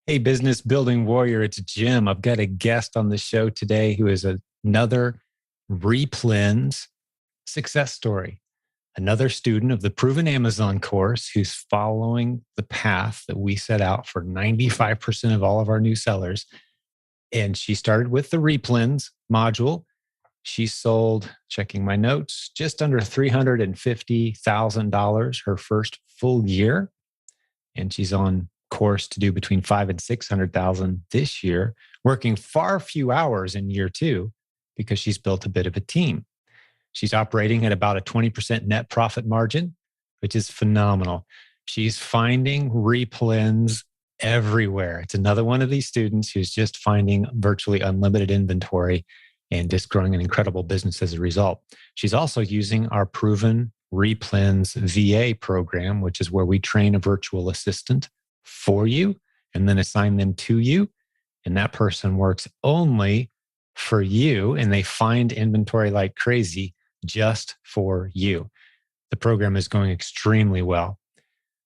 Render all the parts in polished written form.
Hey, business building warrior, it's Jim. I've got a guest on the show today who is another replens success story. Another student of the Proven Amazon course who's following the path that we set out for 95% of all of our new sellers. And she started with the replens module. She sold, checking my notes, just under $350,000 her first full year. And she's on course to do between 500,000 and 600,000 this year, working far few hours in year two because she's built a bit of a team. She's operating at about a 20% net profit margin, which is phenomenal. She's finding replens everywhere. It's another one of these students who's just finding virtually unlimited inventory and just growing an incredible business as a result. She's also using our proven replens VA program, which is where we train a virtual assistant for you and then assign them to you. And that person works only for you and they find inventory like crazy just for you. The program is going extremely well.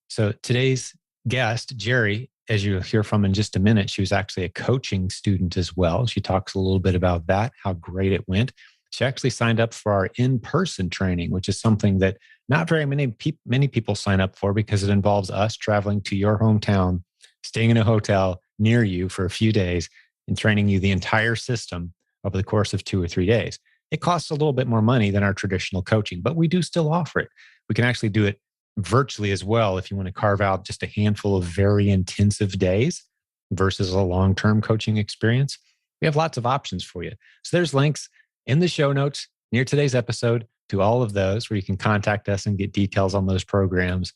So today's guest, Geri, as you'll hear from in just a minute, she was actually a coaching student as well. She talks a little bit about that, how great it went. She actually signed up for our in-person training, which is something that not very many people sign up for because it involves us traveling to your hometown, staying in a hotel near you for a few days, and training you the entire system over the course of 2 or 3 days. It costs a little bit more money than our traditional coaching, but we do still offer it. We can actually do it virtually as well if you want to carve out just a handful of very intensive days versus a long-term coaching experience. We have lots of options for you. So there's links in the show notes near today's episode to all of those where you can contact us and get details on those programs.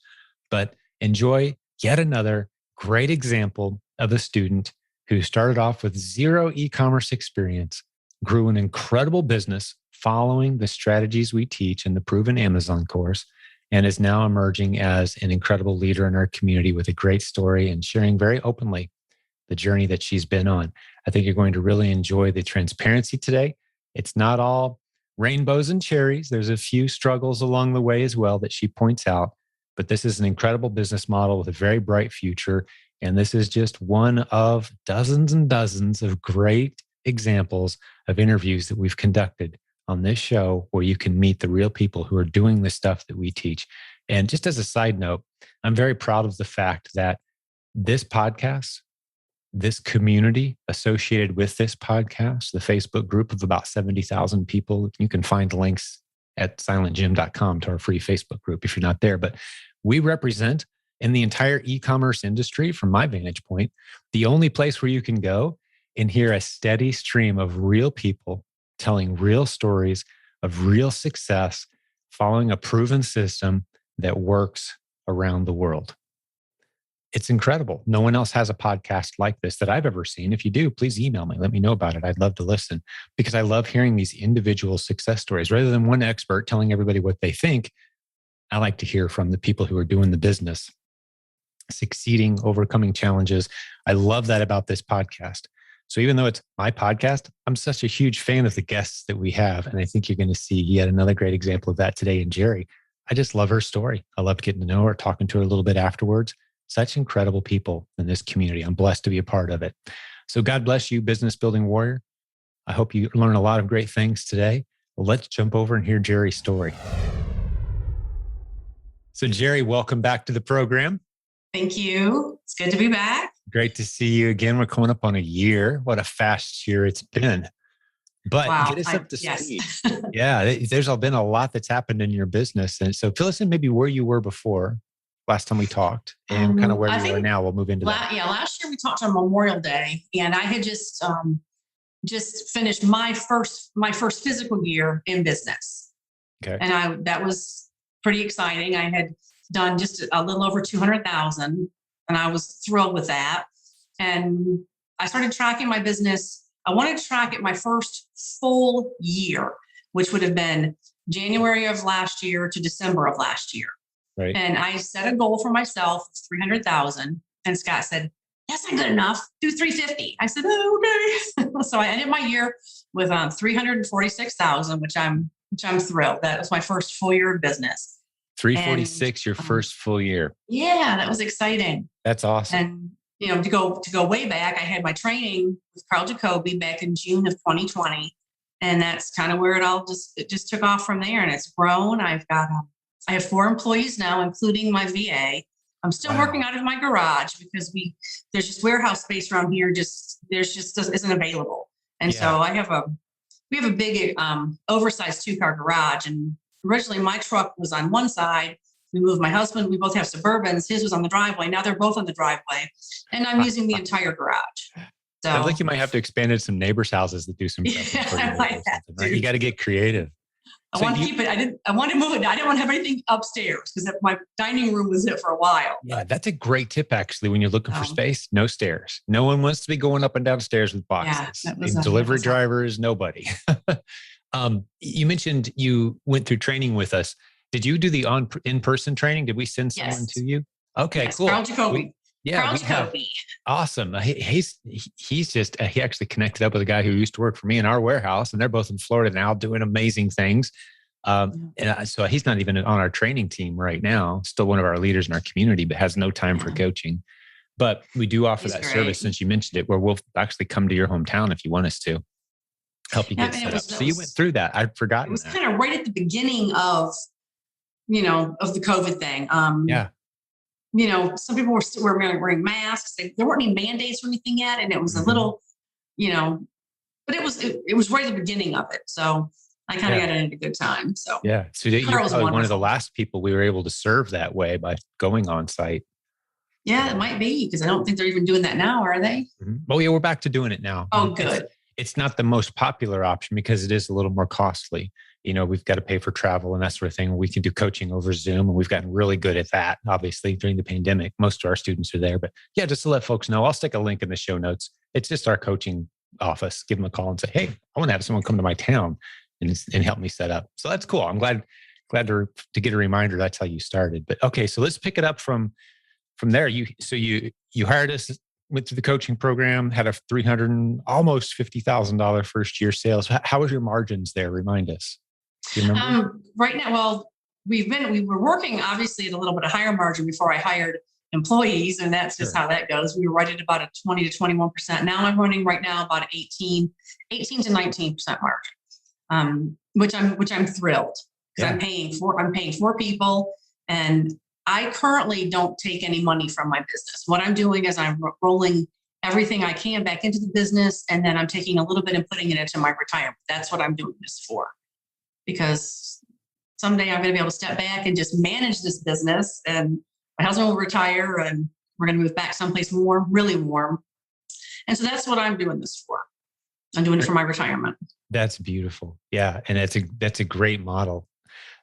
But enjoy yet another great example of a student who started off with zero e-commerce experience, grew an incredible business following the strategies we teach in the Proven Amazon course, and is now emerging as an incredible leader in our community with a great story and sharing very openly the journey that she's been on. I think you're going to really enjoy the transparency today. It's not all rainbows and cherries. There's a few struggles along the way as well that she points out, but this is an incredible business model with a very bright future. And this is just one of dozens and dozens of great examples of interviews that we've conducted on this show where you can meet the real people who are doing the stuff that we teach. And just as a side note, I'm very proud of the fact that this podcast, this community associated with this podcast, the Facebook group of about 70,000 people, you can find links at silentjim.com to our free Facebook group if you're not there. But we represent in the entire e-commerce industry, from my vantage point, the only place where you can go and hear a steady stream of real people telling real stories of real success, following a proven system that works around the world. It's incredible. No one else has a podcast like this that I've ever seen. If you do, please email me. Let me know about it. I'd love to listen because I love hearing these individual success stories. Rather than one expert telling everybody what they think, I like to hear from the people who are doing the business, succeeding, overcoming challenges. I love that about this podcast. So even though it's my podcast, I'm such a huge fan of the guests that we have. And I think you're going to see yet another great example of that today in Geri. I just love her story. I love getting to know her, talking to her a little bit afterwards. Such incredible people in this community. I'm blessed to be a part of it. So God bless you, business building warrior. I hope you learn a lot of great things today. Let's jump over and hear Geri's story. So Geri, welcome back to the program. Thank you. It's good to be back. Great to see you again. We're coming up on a year. What a fast year it's been. But wow, get us up to speed. Yeah, there's been a lot that's happened in your business. And so fill us in maybe where you were before last time we talked and kind of where you are now. We'll move into that. Yeah, last year we talked on Memorial Day and I had just finished my first physical year in business. Okay. And that was pretty exciting. I had done just a little over 200,000 and I was thrilled with that. And I started tracking my business. I wanted to track it my first full year, which would have been January of last year to December of last year. Right. And I set a goal for myself of 300,000. And Scott said, that's not good enough. Do 350. I said, oh, okay. So I ended my year with 346,000, which I'm thrilled. That was my first full year of business. 346, your first full year. Yeah, that was exciting. That's awesome. And to go way back, I had my training with Carl Jacoby back in June of 2020. And that's kind of where it just took off from there. And it's grown. I have 4 employees now, including my VA. I'm still working out of my garage because there's just warehouse space around here. Isn't available. And so we have a big oversized 2-car garage. And originally my truck was on one side. We moved my husband. We both have Suburbans. His was on the driveway. Now they're both on the driveway. And I'm using the entire garage. So I think you might have to expand it to some neighbors' houses that do some stuff. Right? You got to get creative. I want to keep it. I want to move it. I didn't want to have anything upstairs because my dining room was it for a while. Yeah, that's a great tip, actually, when you're looking for space. No stairs. No one wants to be going up and down stairs with boxes. Delivery drivers, nobody. You mentioned you went through training with us. Did you do the in-person training? Did we send someone to you? Okay, cool. Carl Jacoby. Carl Jacoby. Awesome. He actually connected up with a guy who used to work for me in our warehouse, and they're both in Florida now doing amazing things. So he's not even on our training team right now, still one of our leaders in our community, but has no time for coaching. But we do offer that service, since you mentioned it, where we'll actually come to your hometown if you want us to help you get set up. So you went through that. I'd forgotten. It was kind of right at the beginning of the COVID thing. Some people were wearing masks. There weren't any mandates or anything yet. And it was a little, but it was right at the beginning of it. So I kind of got in at a good time. So so you're probably one of the last people we were able to serve that way by going on site. Yeah, it might be, because I don't think they're even doing that now, are they? Oh yeah, we're back to doing it now. Oh, good. It's not the most popular option because it is a little more costly. We've got to pay for travel and that sort of thing. We can do coaching over Zoom, and we've gotten really good at that, obviously, during the pandemic. Most of our students are there. But yeah, just to let folks know, I'll stick a link in the show notes. It's just our coaching office. Give them a call and say, hey, I want to have someone come to my town and help me set up. So that's cool. I'm glad to get a reminder. That's how you started. But okay, so let's pick it up from there. You hired us, went through the coaching program, had a almost $50,000 first year sales. How was your margins there? Remind us. Do you remember? Right now, well, we were working obviously at a little bit of higher margin before I hired employees, and that's just how that goes. We were right at about a 20 to 21%. Now I'm running right now about 18 to 19% margin, which I'm thrilled, because I'm paying 4 people, and I currently don't take any money from my business. What I'm doing is I'm rolling everything I can back into the business, and then I'm taking a little bit and putting it into my retirement. That's what I'm doing this for, because someday I'm going to be able to step back and just manage this business, and my husband will retire, and we're going to move back someplace warm, really warm. And so that's what I'm doing this for. I'm doing it for my retirement. That's beautiful. Yeah. And that's a great model.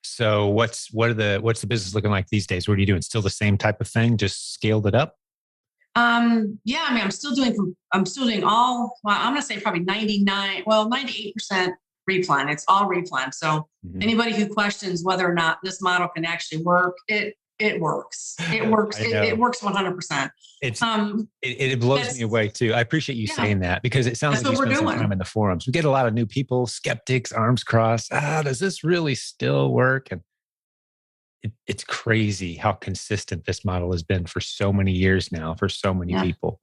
So what's the business looking like these days? What are you doing? Still the same type of thing, just scaled it up? Yeah, I mean, I'm still doing all, well, I'm going to say probably 98% replan. It's all replan. So anybody who questions whether or not this model can actually work, it works. It works. It works 100%. It blows me away too. I appreciate you saying that, because it sounds like you spend some time in the forums. We get a lot of new people, skeptics, arms crossed. Does this really still work? And it's crazy how consistent this model has been for so many years now, for so many people.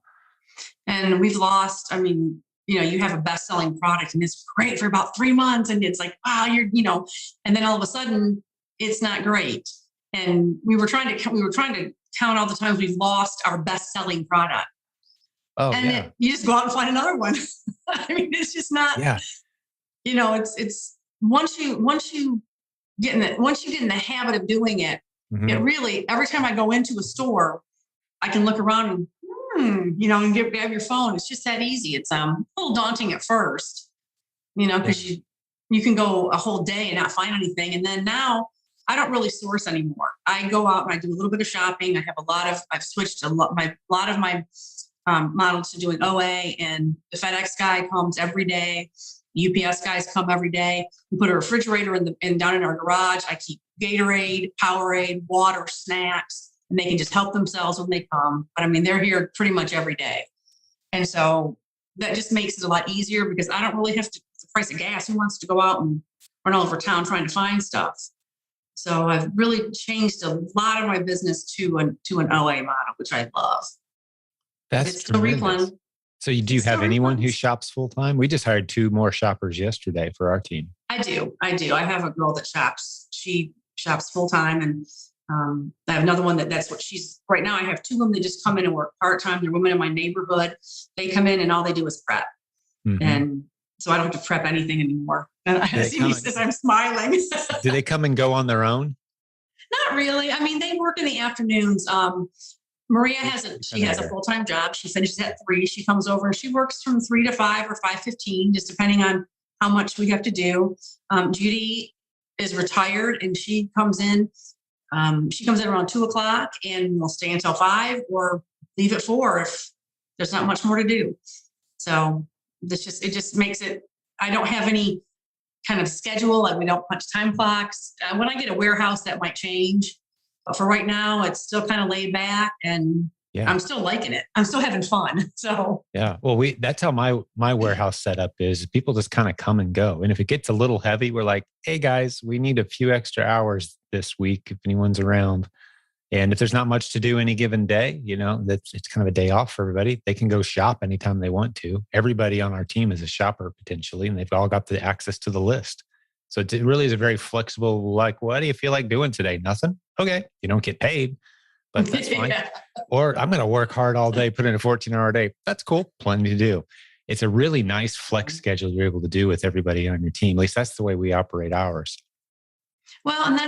And we've lost, I mean, you have a best-selling product and it's great for about 3 months, and it's like, wow, and then all of a sudden it's not great. And we were trying to count all the times we've lost our best-selling product. Oh, and you just go out and find another one. I mean, it's just not. Yeah. It's once you get in the habit of doing it, it really, every time I go into a store, I can look around and and grab your phone. It's just that easy. It's a little daunting at first, because you can go a whole day and not find anything, and then now I don't really source anymore. I go out and I do a little bit of shopping. I've switched a lot of my models to doing OA, and the FedEx guy comes every day. The UPS guys come every day. We put a refrigerator down in our garage. I keep Gatorade, Powerade, water, snacks, and they can just help themselves when they come. But I mean, they're here pretty much every day. And so that just makes it a lot easier, because I don't really have to, the price of gas. Who wants to go out and run all over town trying to find stuff? So I've really changed a lot of my business to an OA model, which I love. That's It's still tremendous. replen. So do you It's have still anyone who replens. shops full time? We just hired 2 more shoppers yesterday for our team. I do. I do. I have a girl that shops. She shops full time, and I have another one that's what she's right now. I have 2 of them that just come in and work part time. They're women in my neighborhood. They come in and all they do is prep, Mm-hmm. and so I don't have to prep anything anymore. And Do they he says I'm smiling. do they come and go on their own? Not really. I mean, they work in the afternoons. Maria she has a There. full-time job. She finishes at 3. She comes over and she works from 3 to 5 or 5:15, just depending on how much we have to do. Judy is retired and she comes in. She comes in around 2 o'clock and will stay until 5 or leave at 4 if there's not much more to do. So it just makes it, I don't have any kind of schedule. Like we don't punch time clocks. When I get a warehouse, that might change. But for right now, it's still kind of laid back and Yeah. I'm still liking it. I'm still having fun. So Yeah. Well, that's how my warehouse setup is. People just kind of come and go. And if it gets a little heavy, we're like, hey guys, we need a few extra hours this week if anyone's around. And if there's not much to do any given day, it's kind of a day off for everybody. They can go shop anytime they want to. Everybody on our team is a shopper potentially, and they've all got the access to the list. So it really is a very flexible, like, what do you feel like doing today? Nothing? Okay. You don't get paid, but that's fine. yeah. Or I'm going to work hard all day, put in a 14-hour day. That's cool. Plenty to do. It's a really nice flex schedule you're able to do with everybody on your team. At least that's the way we operate ours. Well, and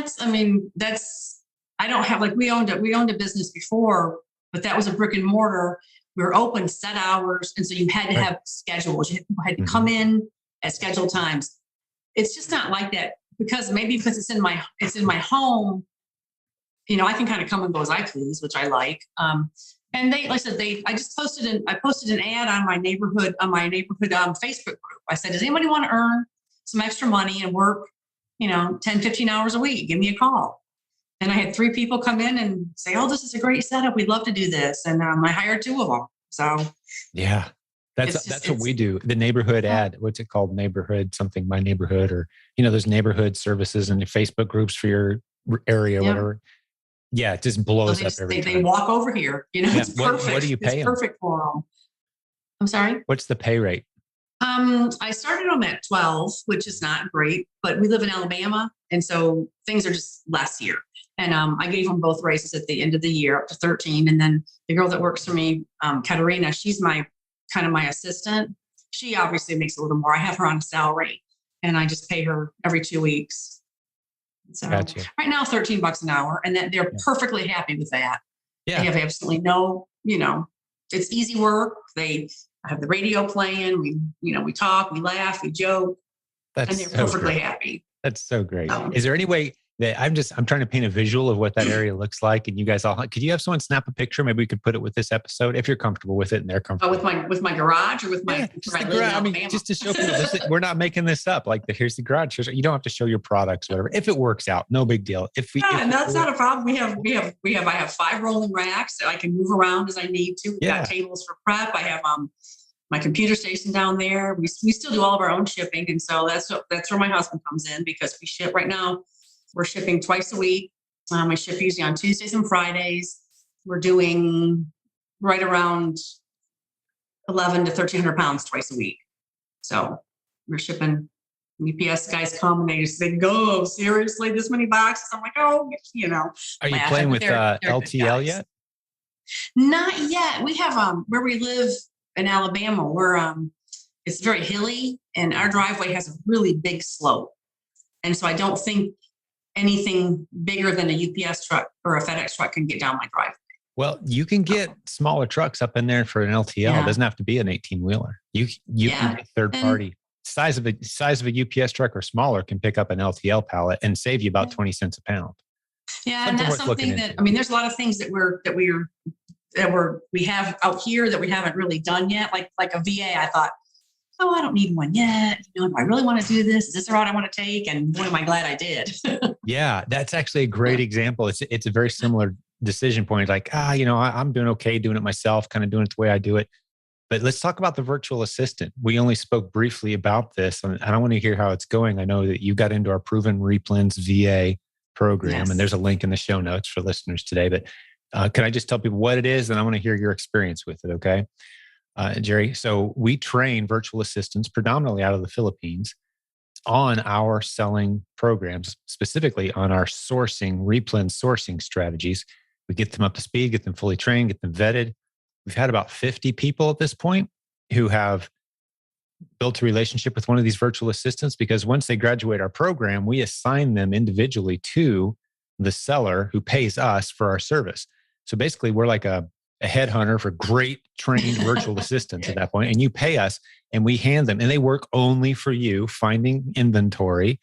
I don't have like we owned a business before, but that was a brick and mortar. We were open set hours, and so you had to have schedules. People had to come in at scheduled times. It's just not like that because it's in my home. I can kind of come and go as I please, which I like. And like I said, I posted an ad on my neighborhood Facebook group. I said, does anybody want to earn some extra money and work, 10, 15 hours a week? Give me a call. And I had 3 people come in and say, oh, this is a great setup. We'd love to do this. And I hired 2 of them. So yeah, that's what we do. The neighborhood ad, what's it called? Neighborhood something, my neighborhood, or, there's neighborhood services and Facebook groups for your area, whatever. Yeah, it just blows up every time. They walk over here. It's perfect. What do you pay It's them? perfect for them. I'm sorry? What's the pay rate? I started them at 12, which is not great, but we live in Alabama. And so things are just less here. And I gave them both raises at the end of the year up to 13. And then the girl that works for me, Katerina, she's my assistant. She obviously makes a little more. I have her on a salary and I just pay her every 2 weeks. So Gotcha. Right now, $13 an hour, and that they're perfectly happy with that. Yeah. They have absolutely no, it's easy work. They have the radio playing. We talk, we laugh, we joke, and they're perfectly happy. That's so great. Is there any way that I'm trying to paint a visual of what that area looks like, and you guys could you have someone snap a picture? Maybe we could put it with this episode if you're comfortable with it and they're comfortable. With my garage or with my garage. Just to show people, we're not making this up. Like here's the garage. You don't have to show your products, whatever. If it works out, no big deal. That's not a problem. I have 5 rolling racks that I can move around as I need to. We've got tables for prep. I have my computer station down there. We still do all of our own shipping, and so that's where my husband comes in because we ship right now. We're shipping twice a week. I ship usually on Tuesdays and Fridays. We're doing right around 1,100 to 1,300 pounds twice a week. So we're shipping. UPS guys come and they go, seriously, this many boxes? I'm like, oh, Are you playing with LTL yet? Not yet. We have where we live in Alabama. It's very hilly, and our driveway has a really big slope, and so I don't think anything bigger than a UPS truck or a FedEx truck can get down my driveway. Well, you can get smaller trucks up in there for an LTL. It doesn't have to be an 18-wheeler. You can get third party. Size of a UPS truck or smaller can pick up an LTL pallet and save you about 20 cents a pound. Yeah, and that's something that there's a lot of things that we have out here that we haven't really done yet. Like a VA, I thought, I don't need one yet. Do I really want to do this? Is this the route I want to take? And boy, am I glad I did. Yeah, that's actually a great example. It's a very similar decision point. Like, I'm doing okay doing it myself, kind of doing it the way I do it. But let's talk about the virtual assistant. We only spoke briefly about this, and I want to hear how it's going. I know that you got into our Proven Replens VA program, and there's a link in the show notes for listeners today. But Can I just tell people what it is? And I want to hear your experience with it. Okay. Geri. So we train virtual assistants predominantly out of the Philippines on our selling programs, specifically on our replen sourcing strategies. We get them up to speed, get them fully trained, get them vetted. We've had about 50 people at this point who have built a relationship with one of these virtual assistants, because once they graduate our program, we assign them individually to the seller who pays us for our service. So basically, we're like a headhunter for great trained virtual assistants at that point, and you pay us and we hand them, and they work only for you, finding inventory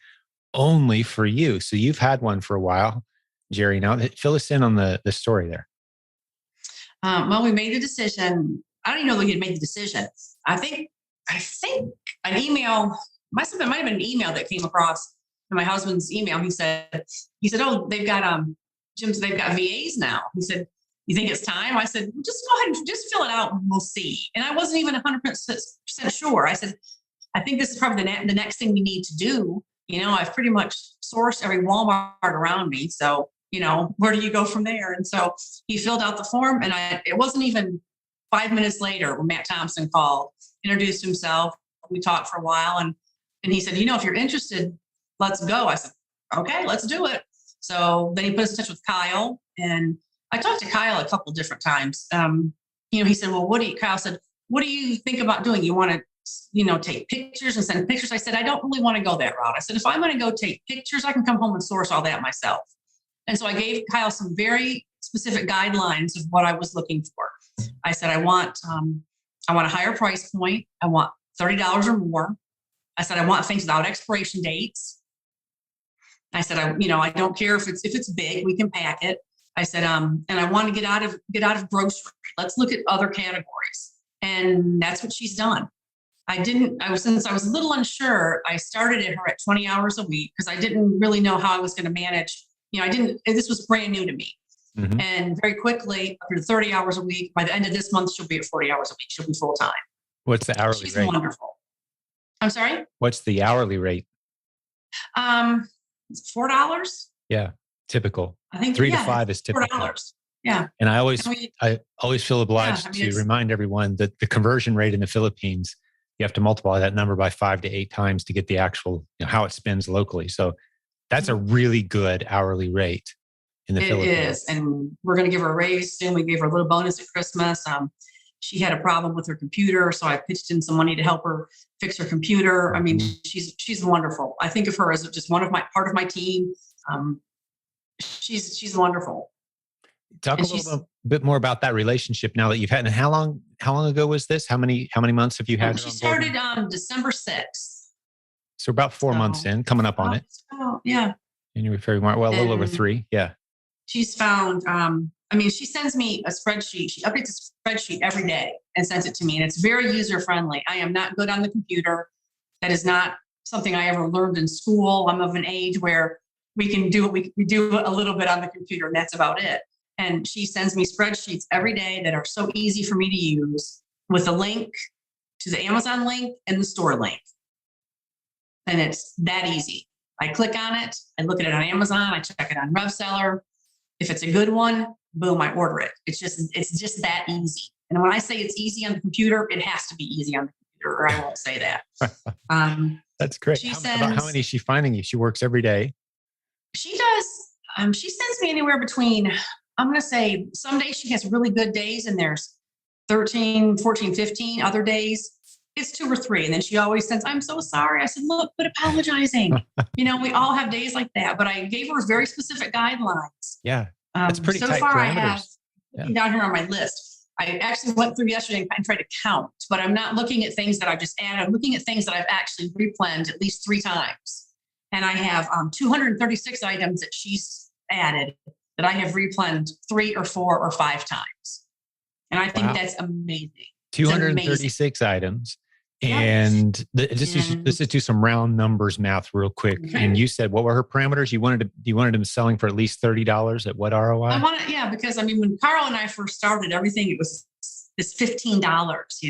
only for you. So you've had one for a while, Geri. Now fill us in on the story there. Well, we made the decision. I don't even know that we had made the decision. I think an email might have been an email that came across in my husband's email. He said, "Oh, they've got Jim's. They've got VAs now." He said, "You think it's time?" I said, "Just go ahead and just fill it out and we'll see." And I wasn't even 100% sure. I said, "I think this is probably the next thing we need to do. I've pretty much sourced every Walmart around me. So, where do you go from there?" And so he filled out the form, and it wasn't even 5 minutes later when Matt Thompson called, introduced himself. We talked for a while, and he said, "If you're interested, let's go." I said, "Okay, let's do it." So then he put us in touch with Kyle, and I talked to Kyle a couple different times. He said, "Well, Kyle said, what do you think about doing? You want to, take pictures and send pictures?" I said, "I don't really want to go that route." I said, "If I'm going to go take pictures, I can come home and source all that myself." And so I gave Kyle some very specific guidelines of what I was looking for. I said, I want a higher price point. I want $30 or more. I said, I want things without expiration dates. I said, I don't care if it's big, we can pack it. I said, and I want to get out of grocery. Let's look at other categories. And that's what she's done. Since I was a little unsure, I started at her at 20 hours a week because I didn't really know how I was going to manage. This was brand new to me. Mm-hmm. And very quickly, after 30 hours a week, by the end of this month, she'll be at 40 hours a week. She'll be full time. What's the hourly rate? She's wonderful. I'm sorry? What's the hourly rate? It's $4. Yeah, typical. I think 3 to 5 is typical. $4. Yeah. And I always feel obliged to remind everyone that the conversion rate in the Philippines, you have to multiply that number by 5 to 8 times to get the actual, how it spends locally. So that's a really good hourly rate in the Philippines. It is. And we're going to give her a raise soon. We gave her a little bonus at Christmas. She had a problem with her computer, so I pitched in some money to help her fix her computer. I mean, she's wonderful. I think of her as just part of my team. She's wonderful. Talk a little bit more about that relationship now that you've had. And how long ago was this? How many months have you had? She started on December 6th. So about 4 months in, coming up on it. Oh, yeah. January, February, March. Well, a little over 3. Yeah. She's found, she sends me a spreadsheet. She updates a spreadsheet every day and sends it to me. And it's very user-friendly. I am not good on the computer. That is not something I ever learned in school. I'm of an age where we can do we do a little bit on the computer, and that's about it. And she sends me spreadsheets every day that are so easy for me to use, with a link to the Amazon link and the store link. And it's that easy. I click on it. I look at it on Amazon. I check it on RevSeller. If it's a good one, boom, I order it. It's just that easy. And when I say it's easy on the computer, it has to be easy on the computer, or I won't say that. That's great. About how many is she finding you? She works every day. She does. She sends me anywhere between, I'm going to say, some days she has really good days and there's 13, 14, 15. Other days it's 2 or 3. And then she always sends, "I'm so sorry." I said, "Look, quit apologizing." We all have days like that, but I gave her very specific guidelines. Yeah. That's pretty tight far, parameters. I have down here on my list. I actually went through yesterday and tried to count, but I'm not looking at things that I just added. I'm looking at things that I've actually replanned at least 3 times. And I have 236 items that she's added that I have replanned 3 or 4 or 5 times. And I think that's amazing. 236 items. And let's just do some round numbers math real quick. Okay. And you said, what were her parameters? You wanted them selling for at least $30 at what ROI? Because when Carl and I first started everything, it's $15,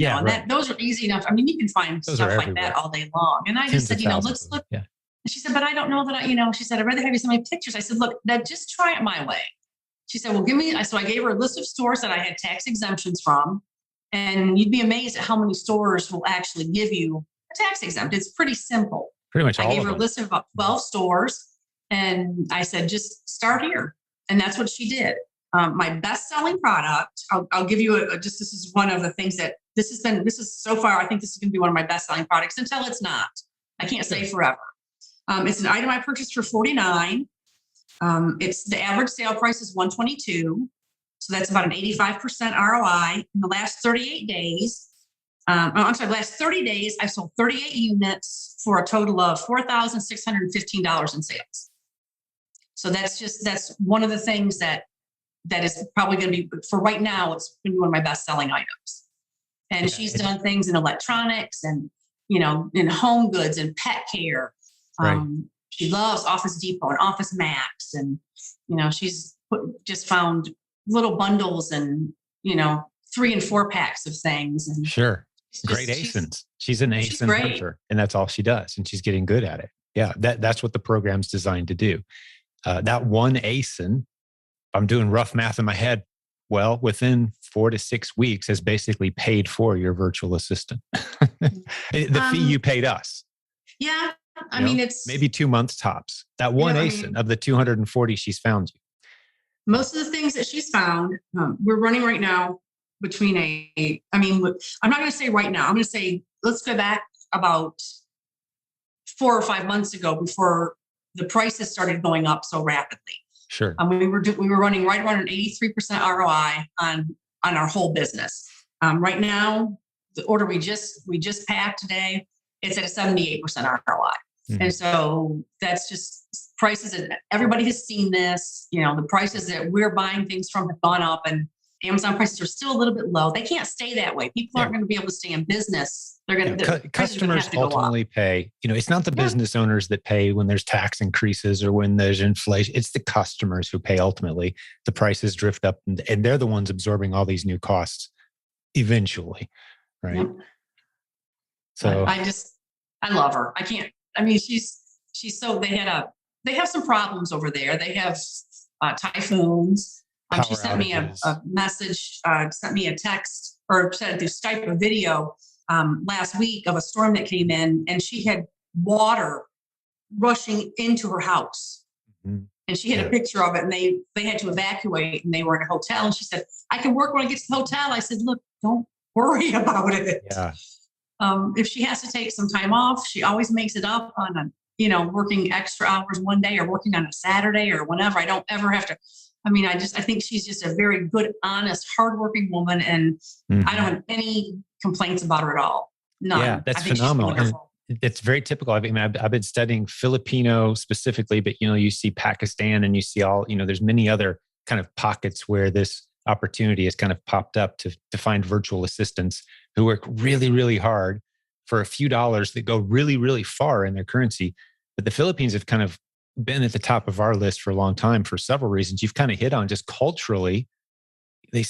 and those are easy enough. You can find stuff like that all day long. And I just said, let's look. Yeah. And she said, "But I don't know that she said, "I'd rather have you send me pictures." I said, "Look, just try it my way. she said, well, give me, so I gave her a list of stores that I had tax exemptions from. And you'd be amazed at how many stores will actually give you a tax exempt. It's pretty simple. Pretty much all I gave of her a them. list of about 12 stores and I said, just start here. And that's what she did. My best-selling product, I'll give you this is one of the things that this is so far, I think this is going to be one of my best-selling products until it's not. I can't say forever. It's an item I purchased for $49. It's the average sale price is $122. So that's about an 85% ROI. In the last 38 days, last 30 days, I sold 38 units for a total of $4,615 in sales. So that's one of the things that is probably going to be, for right now, it's going to be one of my best-selling items. And she's done things in electronics and, in home goods and pet care. Right. She loves Office Depot and Office Max. And, she's just found little bundles and, 3 and 4 packs of things. And sure. Great ASINs. She's an ASIN hunter, and that's all she does. And she's getting good at it. Yeah. That's what the program's designed to do. That one ASIN, I'm doing rough math in my head. Well, within 4 to 6 weeks has basically paid for your virtual assistant. The fee you paid us. Yeah. I mean, it's maybe 2 months tops. That one ASIN of the 240 she's found you. Most of the things that she's found, we're running right now between I'm not going to say right now. I'm going to say, let's go back about 4 or 5 months ago before the prices started going up so rapidly. Sure. We were running right around an 83% ROI on our whole business. Right now, the order we just packed today, it's at a 78% ROI. Mm-hmm. And so that's just prices that everybody has seen this. The prices that we're buying things from have gone up, and Amazon prices are still a little bit low. They can't stay that way. People aren't going to be able to stay in business. They're going to customers ultimately pay. It's not the business owners that pay when there's tax increases or when there's inflation. It's the customers who pay ultimately. The prices drift up, and they're the ones absorbing all these new costs eventually, right? Yep. So I love her. I can't. She's so. They have some problems over there. They have typhoons. She sent me a message, sent me a text, or sent it through Skype a video last week of a storm that came in, and she had water rushing into her house. Mm-hmm. And she had a picture of it, and they had to evacuate, and they were in a hotel. And she said, I can work when I get to the hotel. I said, look, don't worry about it. Yeah. If she has to take some time off, she always makes it up on working extra hours one day or working on a Saturday or whenever. I don't ever have to. I think she's just a very good, honest, hardworking woman, and I don't have any complaints about her at all. None. Yeah, that's phenomenal. It's very typical. I've been studying Filipino specifically, but you see Pakistan, and you see all. There's many other kind of pockets where this opportunity has kind of popped up to find virtual assistants who work really, really hard for a few dollars that go really, really far in their currency. But the Philippines have kind of been at the top of our list for a long time for several reasons. You've kind of hit on just culturally. They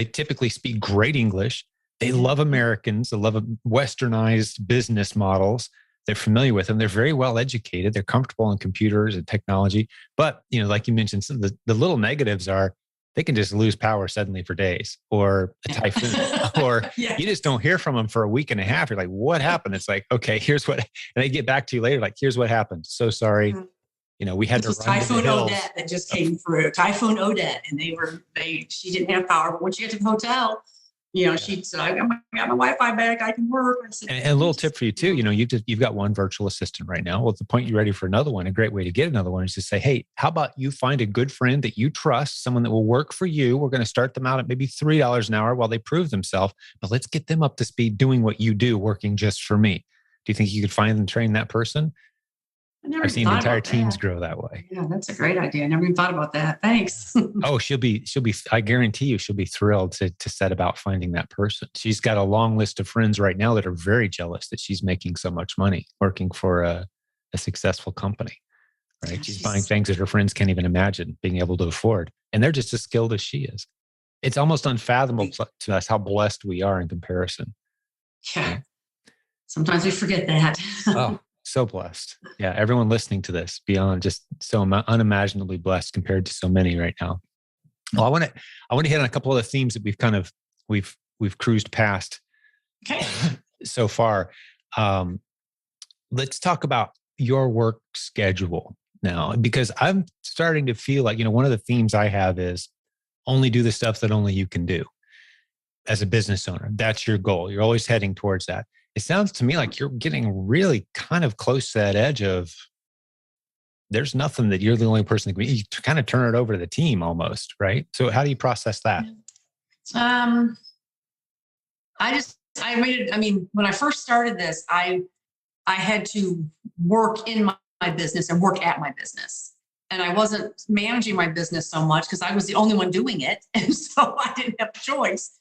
typically speak great English. They love Americans. They love westernized business models. They're familiar with them. They're very well educated. They're comfortable in computers and technology. But, like you mentioned, some of the little negatives are they can just lose power suddenly for days, or a typhoon, or you just don't hear from them for a week and a half. You're like, what happened? It's like, okay, here's what, and they get back to you later. Like, here's what happened. So sorry. We had to run Typhoon Odette that just came through. Typhoon Odette, and she didn't have power. But when she got to the hotel, she said, I got my Wi-Fi back. I can work. I said, and a little tip for you too. You've got one virtual assistant right now. Well, at the point you're ready for another one, a great way to get another one is to say, hey, how about you find a good friend that you trust, someone that will work for you. We're going to start them out at maybe $3 an hour while they prove themselves, but let's get them up to speed doing what you do, working just for me. Do you think you could find and train that person? I've seen entire teams grow that way. Yeah, that's a great idea. I never even thought about that. Thanks. Oh, she'll be, I guarantee you, she'll be thrilled to set about finding that person. She's got a long list of friends right now that are very jealous that she's making so much money working for a successful company, right? She's buying things that her friends can't even imagine being able to afford. And they're just as skilled as she is. It's almost unfathomable to us how blessed we are in comparison. Yeah. Sometimes we forget that. Oh. So blessed. Yeah. Everyone listening to this, beyond just so unimaginably blessed compared to so many right now. Well, I want to hit on a couple of the themes that we've cruised past Okay. so far. Let's talk about your work schedule now, because I'm starting to feel like, one of the themes I have is only do the stuff that only you can do as a business owner. That's your goal. You're always heading towards that. It sounds to me like you're getting really kind of close to that edge of there's nothing that you're the only person that can be. You kind of turn it over to the team almost, right? So how do you process that? When I first started this, I had to work in my business and work at my business. And I wasn't managing my business so much because I was the only one doing it. And so I didn't have a choice.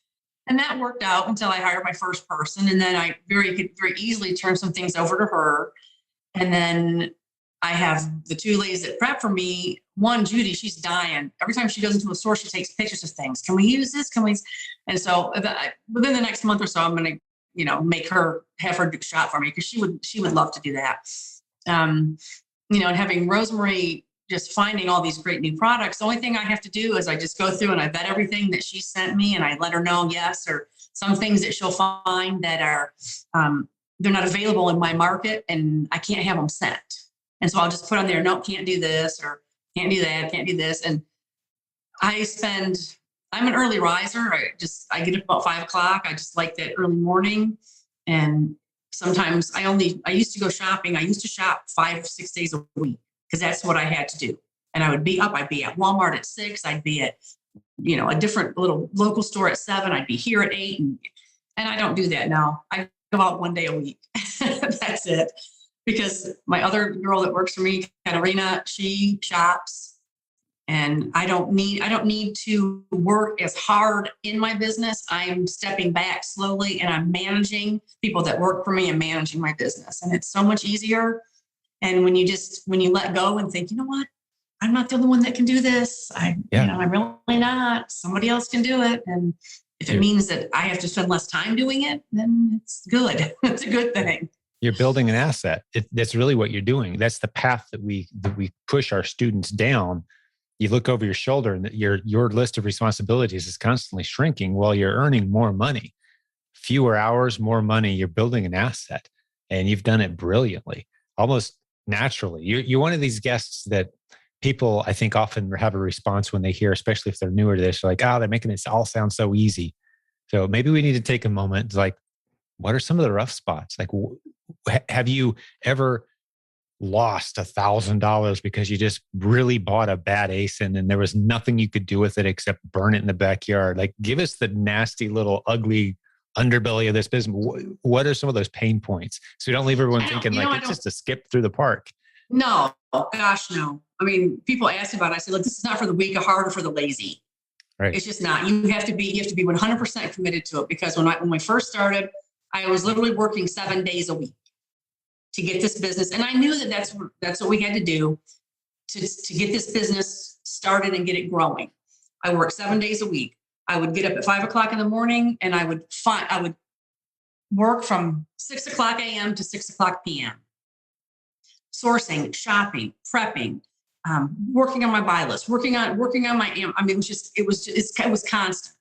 And that worked out until I hired my first person. And then I could very easily turn some things over to her. And then I have the two ladies that prep for me. One, Judy, she's dying. Every time she goes into a store, she takes pictures of things. Can we use this? And so within the next month or so, I'm going to, have her do shop for me because she would love to do that. And having Rosemary just finding all these great new products. The only thing I have to do is I just go through and I vet everything that she sent me and I let her know yes, or some things that she'll find that are, they're not available in my market and I can't have them sent. And so I'll just put on there, no, can't do this or can't do that, can't do this. And I'm an early riser. I get up about 5 o'clock. I just like that early morning. And sometimes I used to go shopping. I used to shop 5-6 days a week because that's what I had to do. And I would be up. I'd be at Walmart at 6. I'd be at, a different little local store at 7. I'd be here at 8. And I don't do that now. I go out 1 day a week. That's it. Because my other girl that works for me, Katarina, she shops. And I don't need to work as hard in my business. I'm stepping back slowly and I'm managing people that work for me and managing my business. And it's so much easier. And when you let go and think, you know what, I'm not the only one that can do this. I'm really not. Somebody else can do it. And if it means that I have to spend less time doing it, then it's good. It's a good thing. You're building an asset. That's really what you're doing. That's the path that we push our students down. You look over your shoulder and your list of responsibilities is constantly shrinking while you're earning more money. Fewer hours, more money, you're building an asset. And you've done it brilliantly, almost naturally. You're one of these guests that people, I think, often have a response when they hear, especially if they're newer to this, they're like, they're making this all sound so easy. So maybe we need to take a moment to what are some of the rough spots? Have you ever lost $1,000 because you just really bought a bad ASIN and there was nothing you could do with it except burn it in the backyard? Give us the nasty little ugly underbelly of this business. What are some of those pain points? So you don't leave everyone thinking it's just a skip through the park. No, gosh, no. I mean, people ask about it. I say, look, this is not for the weak of heart or for the lazy. Right. It's just not. You have to be 100% committed to it because when we first started, I was literally working 7 days a week to get this business. And I knew that that's what we had to do to get this business started and get it growing. I worked 7 days a week. I would get up at 5 o'clock in the morning and I would work from 6 o'clock a.m. to 6 o'clock p.m. Sourcing, shopping, prepping, working on my buy list, working on my, it was constant.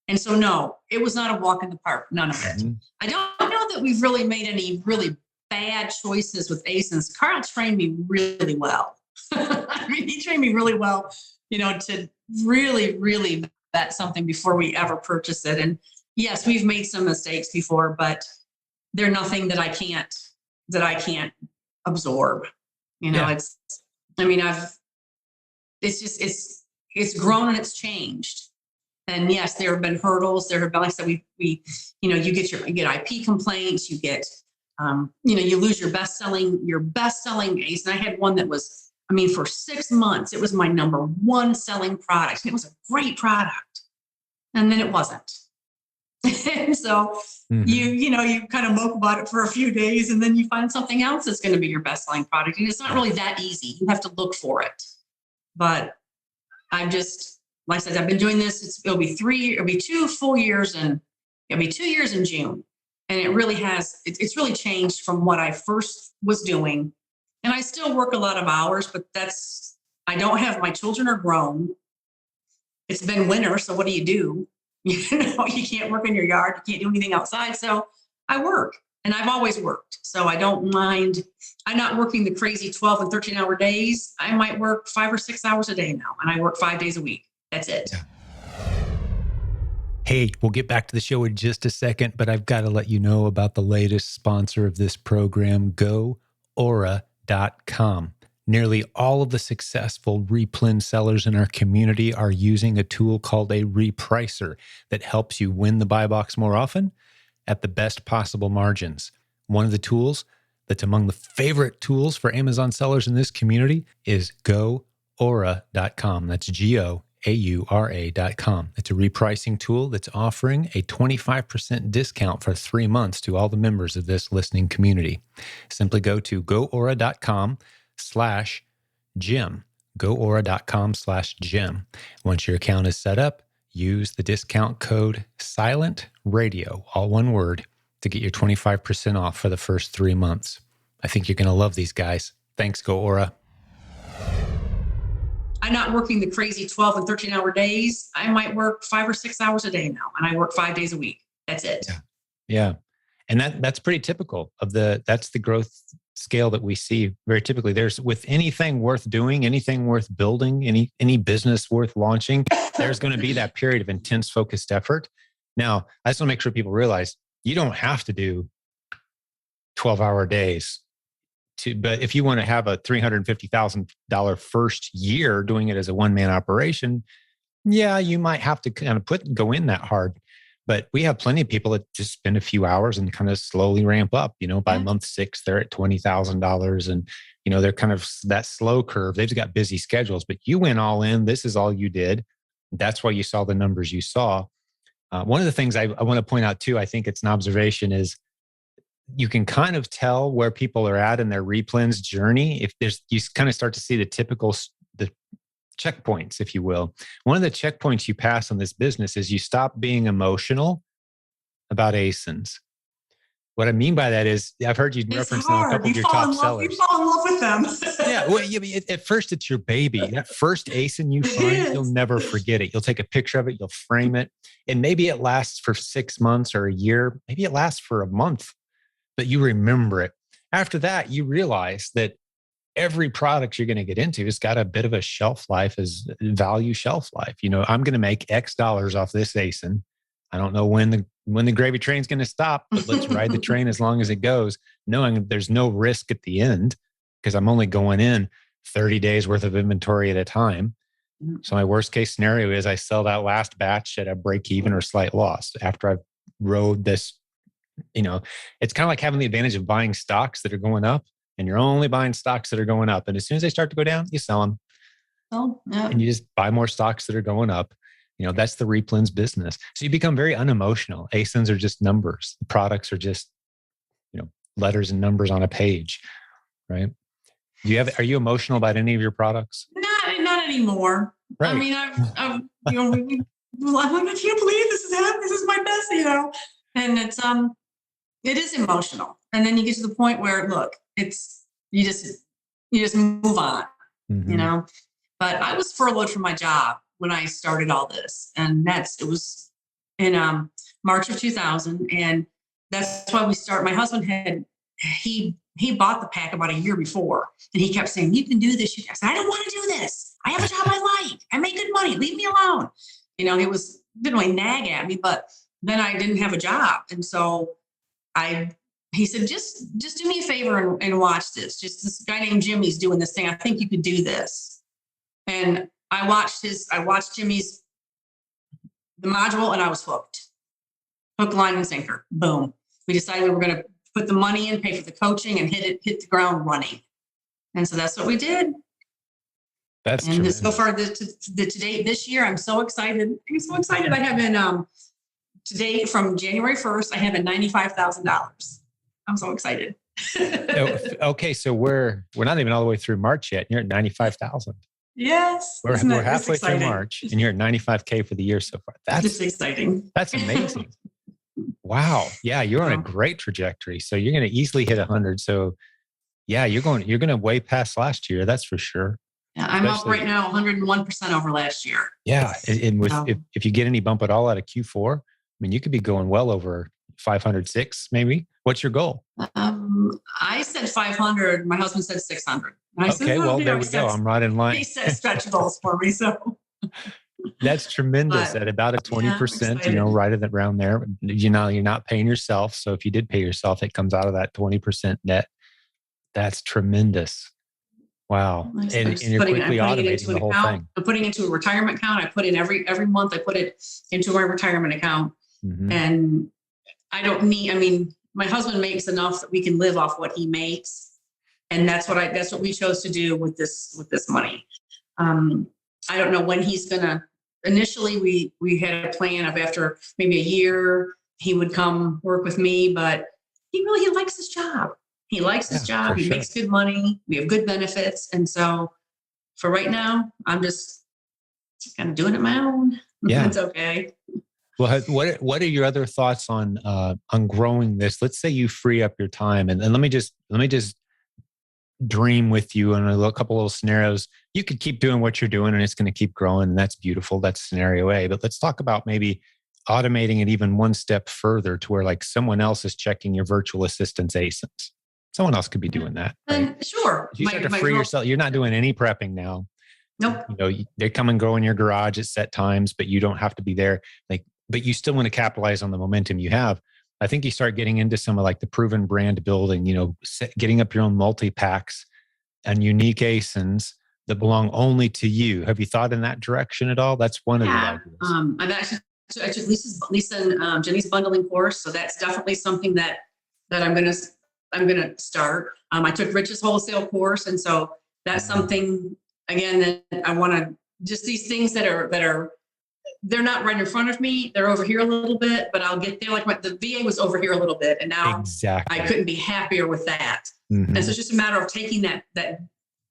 And so, no, it was not a walk in the park. None of it. Mm-hmm. I don't know that we've really made any really bad choices with ASINs. Carl trained me really well. He trained me really well, to really, really vet something before we ever purchase it. And yes, we've made some mistakes before, but they're nothing that I can't absorb. It's grown and it's changed. And yes, there have been hurdles. There have been, like I said, you get IP complaints, you get, you lose your best-selling ACE. And I had one that was, for 6 months, it was my number one selling product. And it was a great product. And then it wasn't. And so you kind of mope about it for a few days and then you find something else that's going to be your best-selling product. And it's not really that easy. You have to look for it. But like I said, I've been doing this. It'll be 2 full years and it'll be 2 years in June. And it really it's really changed from what I first was doing. And I still work a lot of hours, but my children are grown. it's been winter. So what do? You can't work in your yard. You can't do anything outside. So I work, and I've always worked. So I don't mind. I'm not working the crazy 12 and 13-hour days. I might work 5 or 6 hours a day now, and I work 5 days a week. That's it. Yeah. Hey, we'll get back to the show in just a second, but I've got to let you know about the latest sponsor of this program, GoAura.com. Nearly all of the successful replen sellers in our community are using a tool called a repricer that helps you win the buy box more often at the best possible margins. One of the tools that's among the favorite tools for Amazon sellers in this community is GoAura.com. That's GoAura.com. It's a repricing tool that's offering a 25% discount for 3 months to all the members of this listening community. Simply go to GoAura.com/Jim. GoAura.com/Jim. Once your account is set up, use the discount code SILENTRADIO, all one word, to get your 25% off for the first 3 months. I think you're going to love these guys. Thanks, GoAura. I'm not working the crazy 12 and 13-hour days. I might work 5 or 6 hours a day now, and I work 5 days a week. That's it. Yeah. And that's pretty typical of that's the growth scale that we see very typically. There's, with anything worth doing, anything worth building, any business worth launching, there's going to be that period of intense focused effort. Now, I just want to make sure people realize you don't have to do 12-hour days. But if you want to have a $350,000 first year doing it as a one-man operation, yeah, you might have to kind of go in that hard. But we have plenty of people that just spend a few hours and kind of slowly ramp up. By month 6, they're at $20,000, and they're kind of that slow curve. They've got busy schedules, but you went all in. This is all you did. That's why you saw the numbers you saw. One of the things I want to point out too, I think it's an observation, is you can kind of tell where people are at in their replens journey. You kind of start to see the checkpoints, if you will. One of the checkpoints you pass on this business is you stop being emotional about ASINs. What I mean by that is, I've heard you reference now a couple of your top sellers. You fall in love with them. Yeah. Well, at first it's your baby. That first ASIN you find, you'll never forget it. You'll take a picture of it, you'll frame it, and maybe it lasts for 6 months or a year. Maybe it lasts for a month, but you remember it. After that, you realize that every product you're going to get into has got a bit of a shelf life, as value shelf life. I'm going to make X dollars off this ASIN. I don't know when the gravy train's going to stop, but let's ride the train as long as it goes, knowing there's no risk at the end, because I'm only going in 30 days worth of inventory at a time. So my worst case scenario is I sell that last batch at a break even or slight loss after I've rode this. It's kind of like having the advantage of buying stocks that are going up, and you're only buying stocks that are going up. And as soon as they start to go down, you sell them. Oh, yeah. And you just buy more stocks that are going up. That's the replens business. So you become very unemotional. ASINs are just numbers. The products are just, letters and numbers on a page, right? Are you emotional about any of your products? Not anymore. Right. I mean, I'm like, I can't believe this is happening. This is my best, and it is emotional. And then you get to the point where, look, it's, you just move on, but I was furloughed from my job when I started all this. And it was in March of 2000. And that's why my husband he bought the pack about a year before. And he kept saying, you can do this. I said, I don't want to do this. I have a job I like. I make good money. Leave me alone. He didn't really nag at me, but then I didn't have a job. And so he said, just do me a favor and watch this. Just this guy named Jimmy's doing this thing. I think you could do this. And I watched Jimmy's, the module, and I was hooked. Hook, line, and sinker. Boom. We decided we were going to put the money in, pay for the coaching, and hit the ground running. And so that's what we did. That's and this, so far today, this year, I'm so excited. I have been today, from January 1st, I have been $95,000. I'm so excited. Okay, so we're not even all the way through March yet. You're at 95,000. Yes. We're halfway through March, and you're at 95K for the year so far. That's exciting. That's amazing. Wow. Yeah, you're on a great trajectory. So you're going to easily hit 100. So yeah, you're going to way past last year. That's for sure. Yeah, I'm up right now 101% over last year. Yeah. And with, So, if you get any bump at all out of Q4, I mean, you could be going well over 506 maybe. What's your goal? I said 500. My husband said 600. And I said, Okay, well, there he we go. I'm right in line. He set stretch goals for me. So that's tremendous. but At about a 20%, yeah, right around there. You're not paying yourself. So if you did pay yourself, it comes out of that 20% net. That's tremendous. Wow. And you're quickly automating the whole thing. I'm putting into a retirement account. I put in every month, I put it into my retirement account. Mm-hmm. And my husband makes enough that we can live off what he makes. And that's what we chose to do with this money. I don't know when he's gonna, initially we had a plan of after maybe a year, he would come work with me, but he likes his job. He likes his job. He makes good money. We have good benefits. And so for right now, I'm just kind of doing it my own. Yeah. It's okay. Well, what are your other thoughts on growing this? Let's say you free up your time, and let me just dream with you on a couple little scenarios. You could keep doing what you're doing, and it's going to keep growing, and that's beautiful. That's scenario A. But let's talk about maybe automating it even one step further to where like someone else is checking your virtual assistant's ASINs. Someone else could be doing that. Right? Sure. You start to free yourself. You're not doing any prepping now. Nope. They come and go in your garage at set times, but you don't have to be there. But you still want to capitalize on the momentum you have. I think you start getting into some of like the proven brand building, getting up your own multi-packs and unique ASINs that belong only to you. Have you thought in that direction at all? That's one of the ideas. I took Lisa and Jenny's bundling course. So that's definitely something that I'm going to start. I took Rich's wholesale course. And so that's something, again, that I want to, just these things that are, they're not right in front of me. They're over here a little bit, but I'll get there. Like the VA was over here a little bit, and now I couldn't be happier with that. Mm-hmm. And so it's just a matter of taking that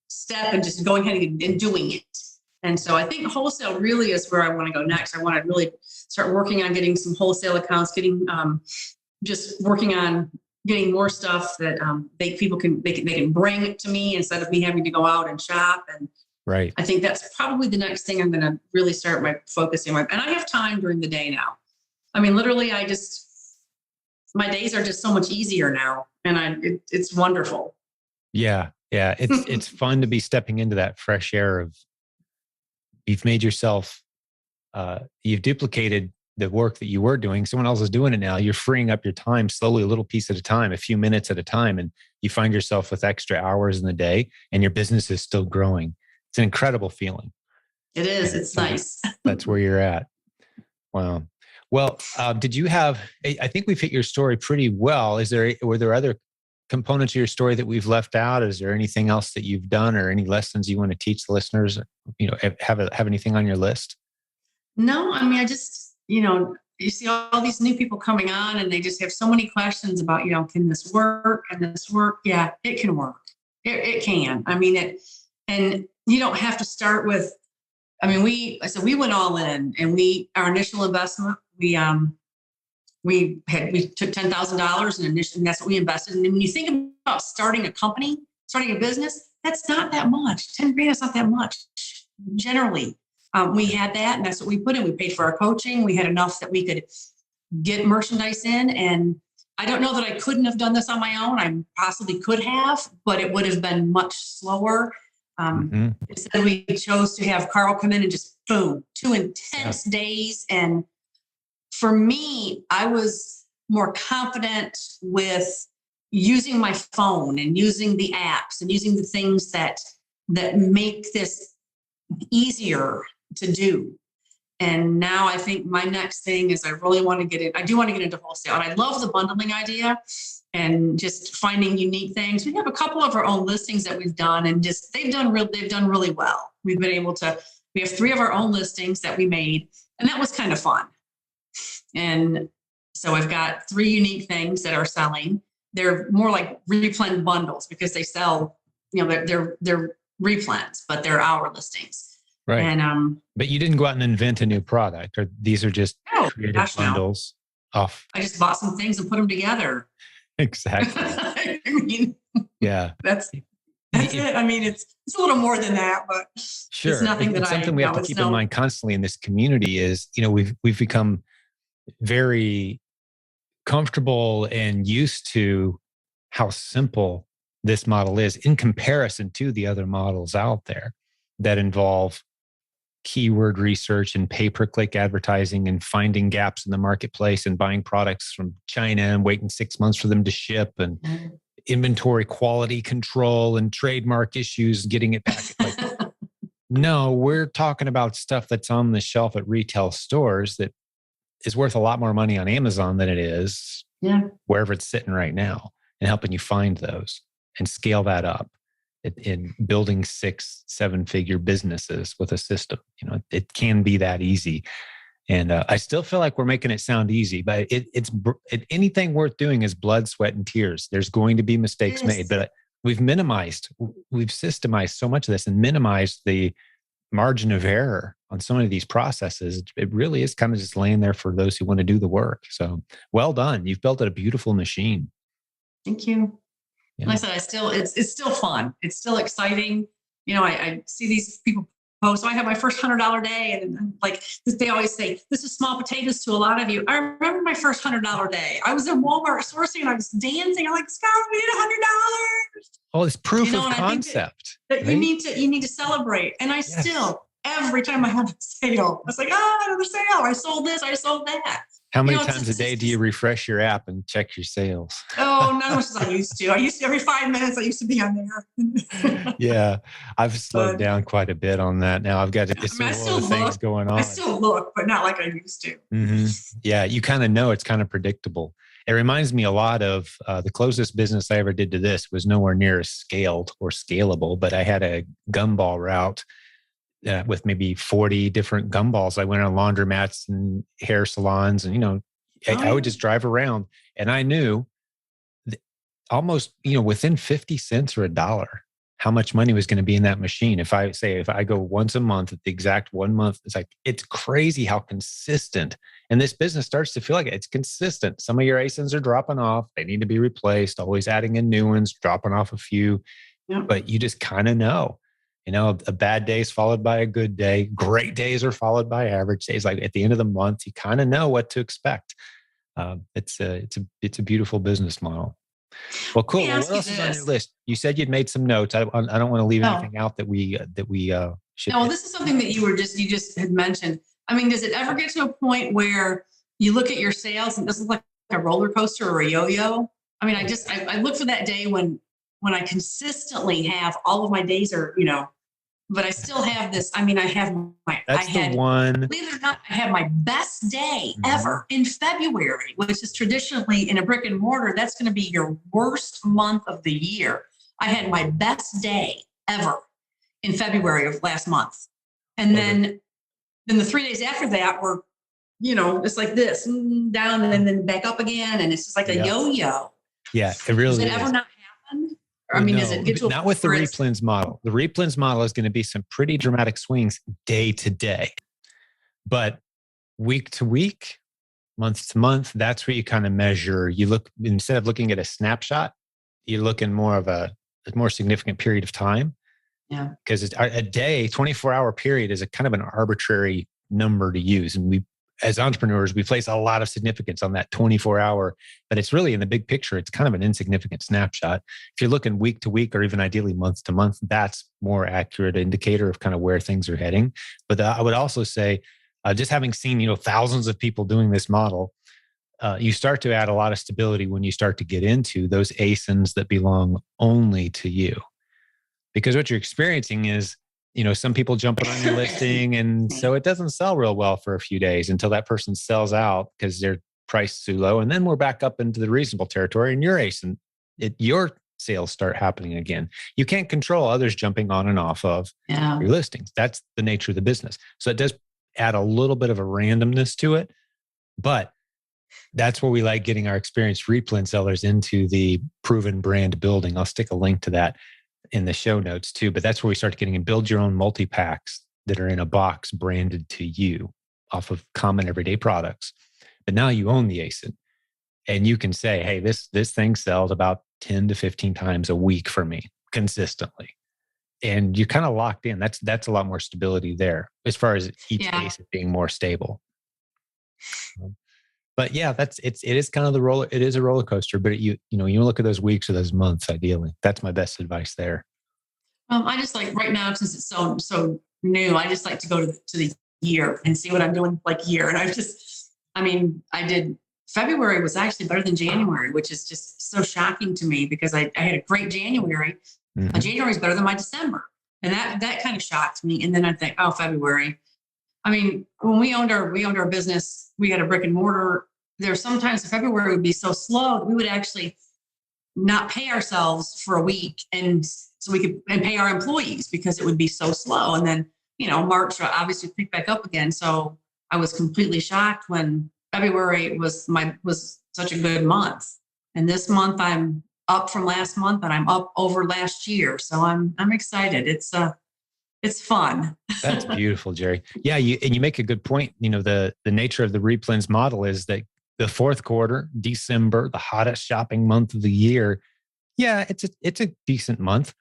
step and just going ahead and doing it. And so I think wholesale really is where I want to go next. I want to really start working on getting some wholesale accounts, just working on getting more stuff that people can bring to me instead of me having to go out and shop. And right. I think that's probably the next thing I'm going to really start focusing on. And I have time during the day now. I mean, literally, my days are just so much easier now, and it's wonderful. Yeah. Yeah. It's fun to be stepping into that fresh air of, you've made yourself, you've duplicated the work that you were doing. Someone else is doing it now. You're freeing up your time slowly, a little piece at a time, a few minutes at a time. And you find yourself with extra hours in the day, and your business is still growing. It's an incredible feeling. It is. It's nice. That's where you're at. Wow. Well, did you have, I think we've hit your story pretty well. Were there other components of your story that we've left out? Is there anything else that you've done or any lessons you want to teach the listeners? Have anything on your list? No, I mean, I just, you see all these new people coming on, and they just have so many questions about, can this work? Can this work? Yeah, it can work. It can. I mean, and you don't have to start with, we went all in, and our initial investment, we took $10,000 and that's what we invested. And when you think about starting a company, starting a business, that's not that much. 10 grand is not that much. Generally, we had that, and that's what we put in. We paid for our coaching. We had enough that we could get merchandise in. And I don't know that I couldn't have done this on my own. I possibly could have, but it would have been much slower. Instead, we chose to have Carl come in and just boom, 2 intense days. And for me, I was more confident with using my phone and using the apps and using the things that make this easier to do. And now I think my next thing is I really want to get in. I do want to get into wholesale. And I love the bundling idea and just finding unique things. We have a couple of our own listings that we've done, and just they've done really well. We have 3 of our own listings that we made, and that was kind of fun. And so I've got 3 unique things that are selling. They're more like replen bundles because they sell, they're replens, but they're our listings. Right. And but you didn't go out and invent a new product, or these are just creative bundles off. I just bought some things and put them together. Exactly. I mean, yeah. That's That's it. I mean, it's a little more than that, but it's Sure. nothing that It's something we have to it's keep in mind constantly in this community is, we've become very comfortable and used to how simple this model is in comparison to the other models out there that involve keyword research and pay-per-click advertising and finding gaps in the marketplace and buying products from China and waiting 6 months for them to ship and inventory quality control and trademark issues, getting it back. Like, no, we're talking about stuff that's on the shelf at retail stores that is worth a lot more money on Amazon than it is wherever it's sitting right now, and helping you find those and scale that up in building 6-7 figure businesses with a system. It can be that easy. And I still feel like we're making it sound easy, but anything worth doing is blood, sweat, and tears. There's going to be mistakes made, but we've systemized so much of this and minimized the margin of error on so many of these processes. It really is kind of just laying there for those who want to do the work. So well done. You've built a beautiful machine. Thank you. Yeah. Like I said, it's still fun. It's still exciting. I see these people post. So I had my first $100 day, and like they always say, "This is small potatoes to a lot of you." I remember my first $100 day. I was in Walmart sourcing, and I was dancing. I'm like, "Scott, we did $100." Oh, it's proof of concept. That right? You need to celebrate. And I still, every time I have a sale, I was like, another sale. I sold this. I sold that. How many times a day do you refresh your app and check your sales? Oh, not as much as I used to. Every 5 minutes, I used to be on there. Yeah, I've slowed down quite a bit on that now. I've got things going on. I still look, but not like I used to. Mm-hmm. Yeah, you kind of know it's kind of predictable. It reminds me a lot of the closest business I ever did to this was nowhere near as scaled or scalable, but I had a gumball route with maybe 40 different gumballs. I went on laundromats and hair salons, and I would just drive around, and I knew almost within 50 cents or $1 how much money was going to be in that machine. If I go once a month at the exact 1 month, it's crazy how consistent. And this business starts to feel like it's consistent. Some of your ASINs are dropping off; they need to be replaced. Always adding in new ones, dropping off a few, but you just kind of know. A bad day is followed by a good day. Great days are followed by average days. Like at the end of the month, you kind of know what to expect. It's a beautiful business model. Well, cool. Well, what else is on your list? You said you'd made some notes. I don't want to leave anything out that we should. No, this is something that you just had mentioned. I mean, does it ever get to a point where you look at your sales and this is like a roller coaster or a yo-yo? I mean, I look for that day when I consistently have all of my days are, but I still have this. I mean, believe it or not, I had my best day ever in February, which is traditionally in a brick and mortar. That's going to be your worst month of the year. I had my best day ever in February of last month. And then the 3 days after that were, it's like this down and then back up again. And it's just like a yo-yo. Yeah, it really is. Does it ever not happen? I mean, does it get to not with the replens model? The replens model is going to be some pretty dramatic swings day to day, but week to week, month to month, that's where you kind of measure. You look, instead of looking at a snapshot, you look in more of a more significant period of time. Yeah, because a day, 24-hour period is a kind of an arbitrary number to use, and we, as entrepreneurs, we place a lot of significance on that 24-hour, but it's really in the big picture, it's kind of an insignificant snapshot. If you're looking week to week or even ideally month to month, that's more accurate indicator of kind of where things are heading. But I would also say, just having seen, thousands of people doing this model, you start to add a lot of stability when you start to get into those ASINs that belong only to you. Because what you're experiencing is, some people jumping on your listing, and so it doesn't sell real well for a few days until that person sells out because their price is too low. And then we're back up into the reasonable territory, and your ASIN, your sales start happening again. You can't control others jumping on and off of your listings. That's the nature of the business. So it does add a little bit of a randomness to it, but that's where we like getting our experienced replen sellers into the proven brand building. I'll stick a link to that in the show notes too, but that's where we start getting and build your own multi-packs that are in a box branded to you off of common everyday products. But now you own the ASIN, and you can say, hey, this thing sells about 10 to 15 times a week for me. consistently. And you're kind of locked in. That's a lot more stability there as far as each Yeah. ACE being more stable. But yeah, it is kind of it is a roller coaster, but you look at those weeks or those months, ideally. That's my best advice there. I just like right now, since it's so new, I just like to go to the year and see what I'm doing like year. And I did February was actually better than January, which is just so shocking to me because I had a great January. Mm-hmm. January is better than my December. And that kind of shocked me. And then I think, oh, February. I mean, when we owned our business, we had a brick and mortar. There sometimes February would be so slow that we would actually not pay ourselves for a week, and so we could pay our employees because it would be so slow. And then March obviously picked back up again. So I was completely shocked when February was such a good month, and this month I'm up from last month and I'm up over last year. So I'm excited. It's fun. That's beautiful, Geri. Yeah, you make a good point. The nature of the replens model is that the fourth quarter, December, the hottest shopping month of the year. Yeah, it's a decent month,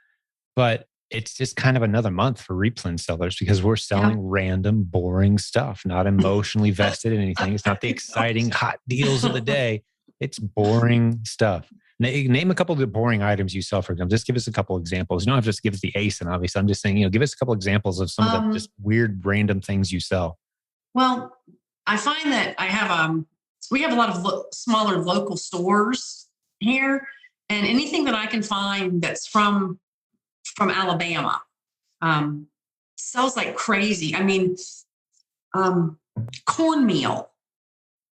but it's just kind of another month for replen sellers because we're selling random, boring stuff, not emotionally vested in anything. It's not the exciting hot deals of the day. It's boring stuff. Name a couple of the boring items you sell, for example. Just give us a couple examples. You don't have to just give us the ACE, and obviously, I'm just saying, give us a couple examples of some of the just weird, random things you sell. Well, I find that we have a lot of smaller local stores here, and anything that I can find that's from Alabama sells like crazy. I mean, cornmeal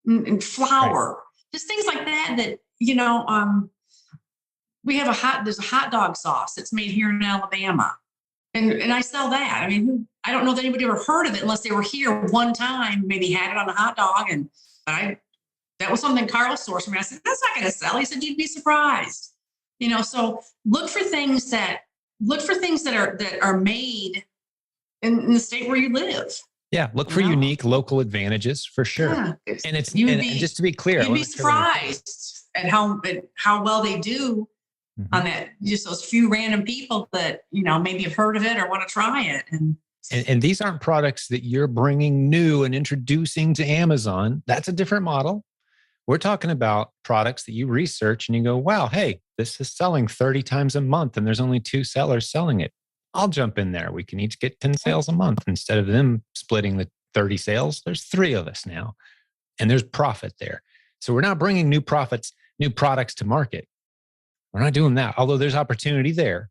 and flour, just things like that. We have there's a hot dog sauce that's made here in Alabama. And I sell that. I mean, I don't know that anybody ever heard of it unless they were here one time, maybe had it on a hot dog. And that was something Carl sourced from me. I said, that's not going to sell. He said, you'd be surprised. So look for things that are made in the state where you live. Yeah, look for unique local advantages for sure. Yeah, and just to be clear, you'd be surprised at how well they do on that. Just those few random people that maybe have heard of it or want to try it. And these aren't products that you're bringing new and introducing to Amazon. That's a different model. We're talking about products that you research and you go, wow, hey, this is selling 30 times a month and there's only 2 sellers selling it. I'll jump in there. We can each get 10 sales a month. Instead of them splitting the 30 sales, there's 3 of us now. And there's profit there. So we're not bringing new products to market. We're not doing that. Although there's opportunity there.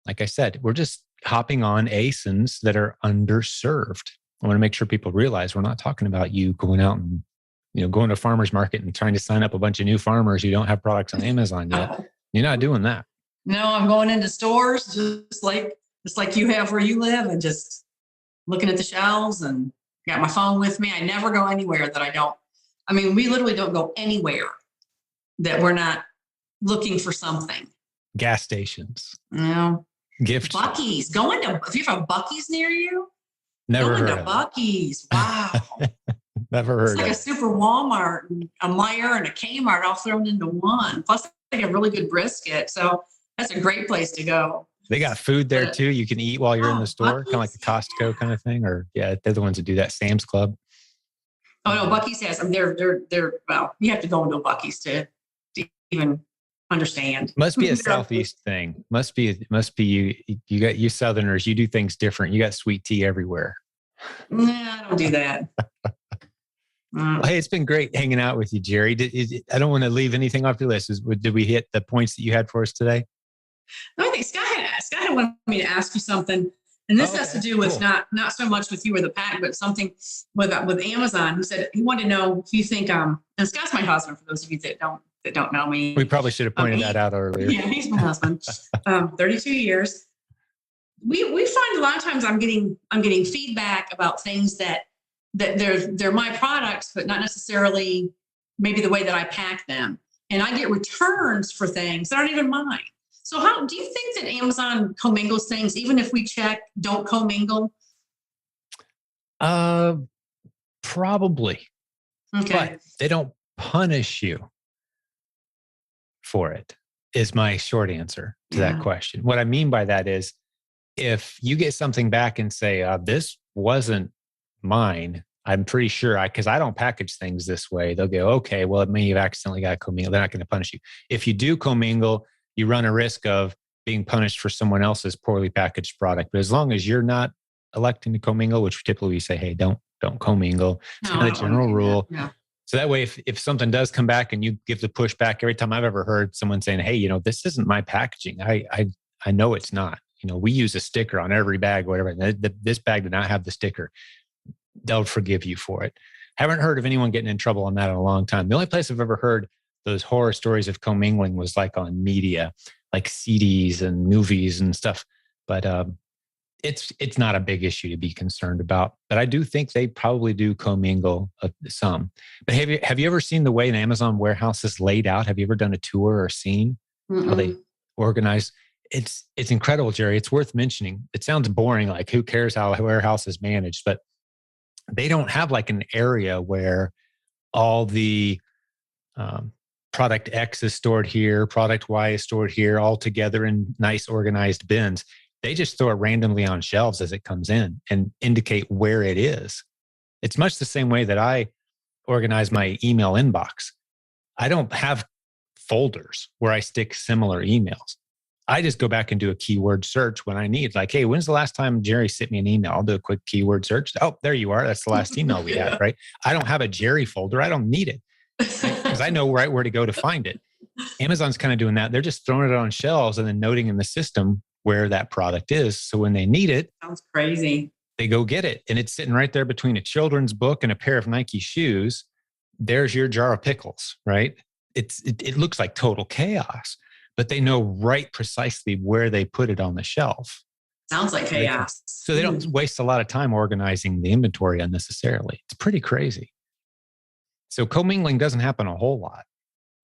Like I said, we're just hopping on ASINs that are underserved. I want to make sure people realize we're not talking about you going out and going to a farmer's market and trying to sign up a bunch of new farmers who don't have products on Amazon yet. You're not doing that. No, I'm going into stores just like you have where you live and just looking at the shelves and got my phone with me. I never go anywhere that I don't. I mean, we literally don't go anywhere that we're not looking for something. Gas stations. No. Gift. Buc-ee's. If you have a Buc-ee's near you, never go heard into Buc-ee's. Wow. Never heard it's like of a super Walmart and a Meijer and a Kmart all thrown into one. Plus, they have really good brisket. So that's a great place to go. They got food there too. You can eat while you're in the store, kind of like the Costco kind of thing. Or they're the ones that do that. Sam's Club. Oh no, Buc-ee's has them. They're well, you have to go into a Buc-ee's to even understand. Must be a Southeast thing. Must be you. You got you Southerners. You do things different. You got sweet tea everywhere. Nah, I don't do that. Well, hey, it's been great hanging out with you, Geri. I don't want to leave anything off your list. Did we hit the points that you had for us today? No, I think Scott had wanted me to ask you something, and this has to do with not so much with you or the patent, but something with Amazon. He said he wanted to know if you think and Scott's my husband. For those of you that don't know me, we probably should have pointed that out earlier. Yeah, he's my husband. 32 years. We find a lot of times I'm getting feedback about things that they're my products, but not necessarily maybe the way that I pack them. And I get returns for things that aren't even mine. So how do you think that Amazon commingles things, even if we check don't commingle? Probably. Okay. But they don't punish you for it. is my short answer to that Yeah. question. What I mean by that is if you get something back and say, this wasn't mine, I'm pretty sure because I don't package things this way. They'll go, okay, well, it may have accidentally got commingled. They're not going to punish you. If you do commingle, you run a risk of being punished for someone else's poorly packaged product. But as long as you're not electing to commingle, which typically we say, hey, don't commingle. It's No, kind I of the don't wanna general do that. rule. Yeah. So that way, if something does come back and you give the pushback, every time I've ever heard someone saying, hey, this isn't my packaging. I know it's not. We use a sticker on every bag, whatever. And this bag did not have the sticker. They'll forgive you for it. Haven't heard of anyone getting in trouble on that in a long time. The only place I've ever heard those horror stories of commingling was like on media, like CDs and movies and stuff. But it's not a big issue to be concerned about. But I do think they probably do commingle some. But have you ever seen the way an Amazon warehouse is laid out? Have you ever done a tour or seen how they organize? It's incredible, Geri. It's worth mentioning. It sounds boring, like who cares how a warehouse is managed, but they don't have like an area where all the product X is stored here, product Y is stored here, all together in nice organized bins. They just throw it randomly on shelves as it comes in and indicate where it is. It's much the same way that I organize my email inbox. I don't have folders where I stick similar emails. I just go back and do a keyword search when I need, like, hey, when's the last time Geri sent me an email? I'll do a quick keyword search. Oh, there you are. That's the last email we had, right? I don't have a Geri folder. I don't need it because I know right where to go to find it. Amazon's kind of doing that. They're just throwing it on shelves and then noting in the system where that product is. So when they need it, Sounds crazy. they go get it. And it's sitting right there between a children's book and a pair of Nike shoes. There's your jar of pickles, right? It looks like total chaos, but they know right precisely where they put it on the shelf. Sounds like chaos. So they don't waste a lot of time organizing the inventory unnecessarily. It's pretty crazy. So commingling doesn't happen a whole lot.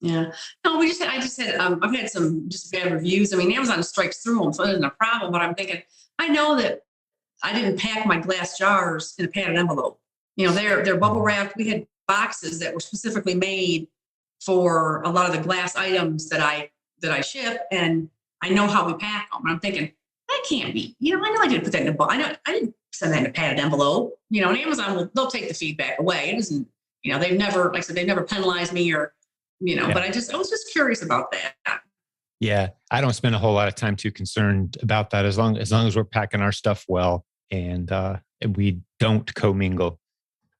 Yeah. No, I just had, I've had some just bad reviews. I mean, Amazon strikes through them, so it isn't a problem. But I'm thinking, I know that I didn't pack my glass jars in a padded envelope. They're bubble wrapped. We had boxes that were specifically made for a lot of the glass items that I ship, and I know how we pack them. And I'm thinking, that can't be. I know I didn't put that in a box. I didn't send that in a padded envelope. And Amazon they'll take the feedback away. It isn't. They've never, like I said, they've never penalized me or. Yeah. But I was just curious about that. Yeah, I don't spend a whole lot of time too concerned about that as long as we're packing our stuff well and we don't commingle.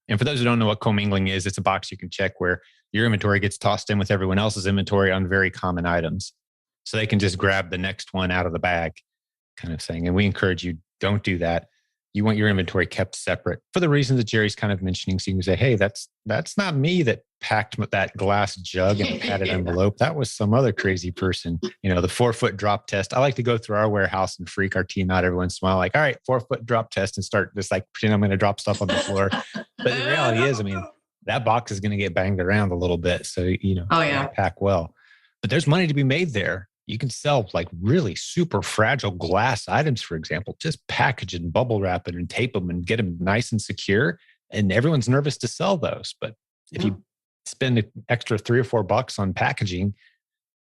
And for those who don't know what commingling is, it's a box you can check where your inventory gets tossed in with everyone else's inventory on very common items. So they can just grab the next one out of the bag kind of thing. And we encourage you, don't do that. You want your inventory kept separate for the reasons that Geri's kind of mentioning. So you can say, hey, that's not me that packed that glass jug in a padded envelope. That was some other crazy person. The 4-foot drop test. I like to go through our warehouse and freak our team out every once in a while. Like, all right, 4-foot drop test and start just like pretend I'm going to drop stuff on the floor. But the reality is, that box is going to get banged around a little bit. So, oh yeah, pack well. But there's money to be made there. You can sell like really super fragile glass items, for example, just package and bubble wrap it and tape them and get them nice and secure. And everyone's nervous to sell those. But if you spend an extra $3 or $4 on packaging,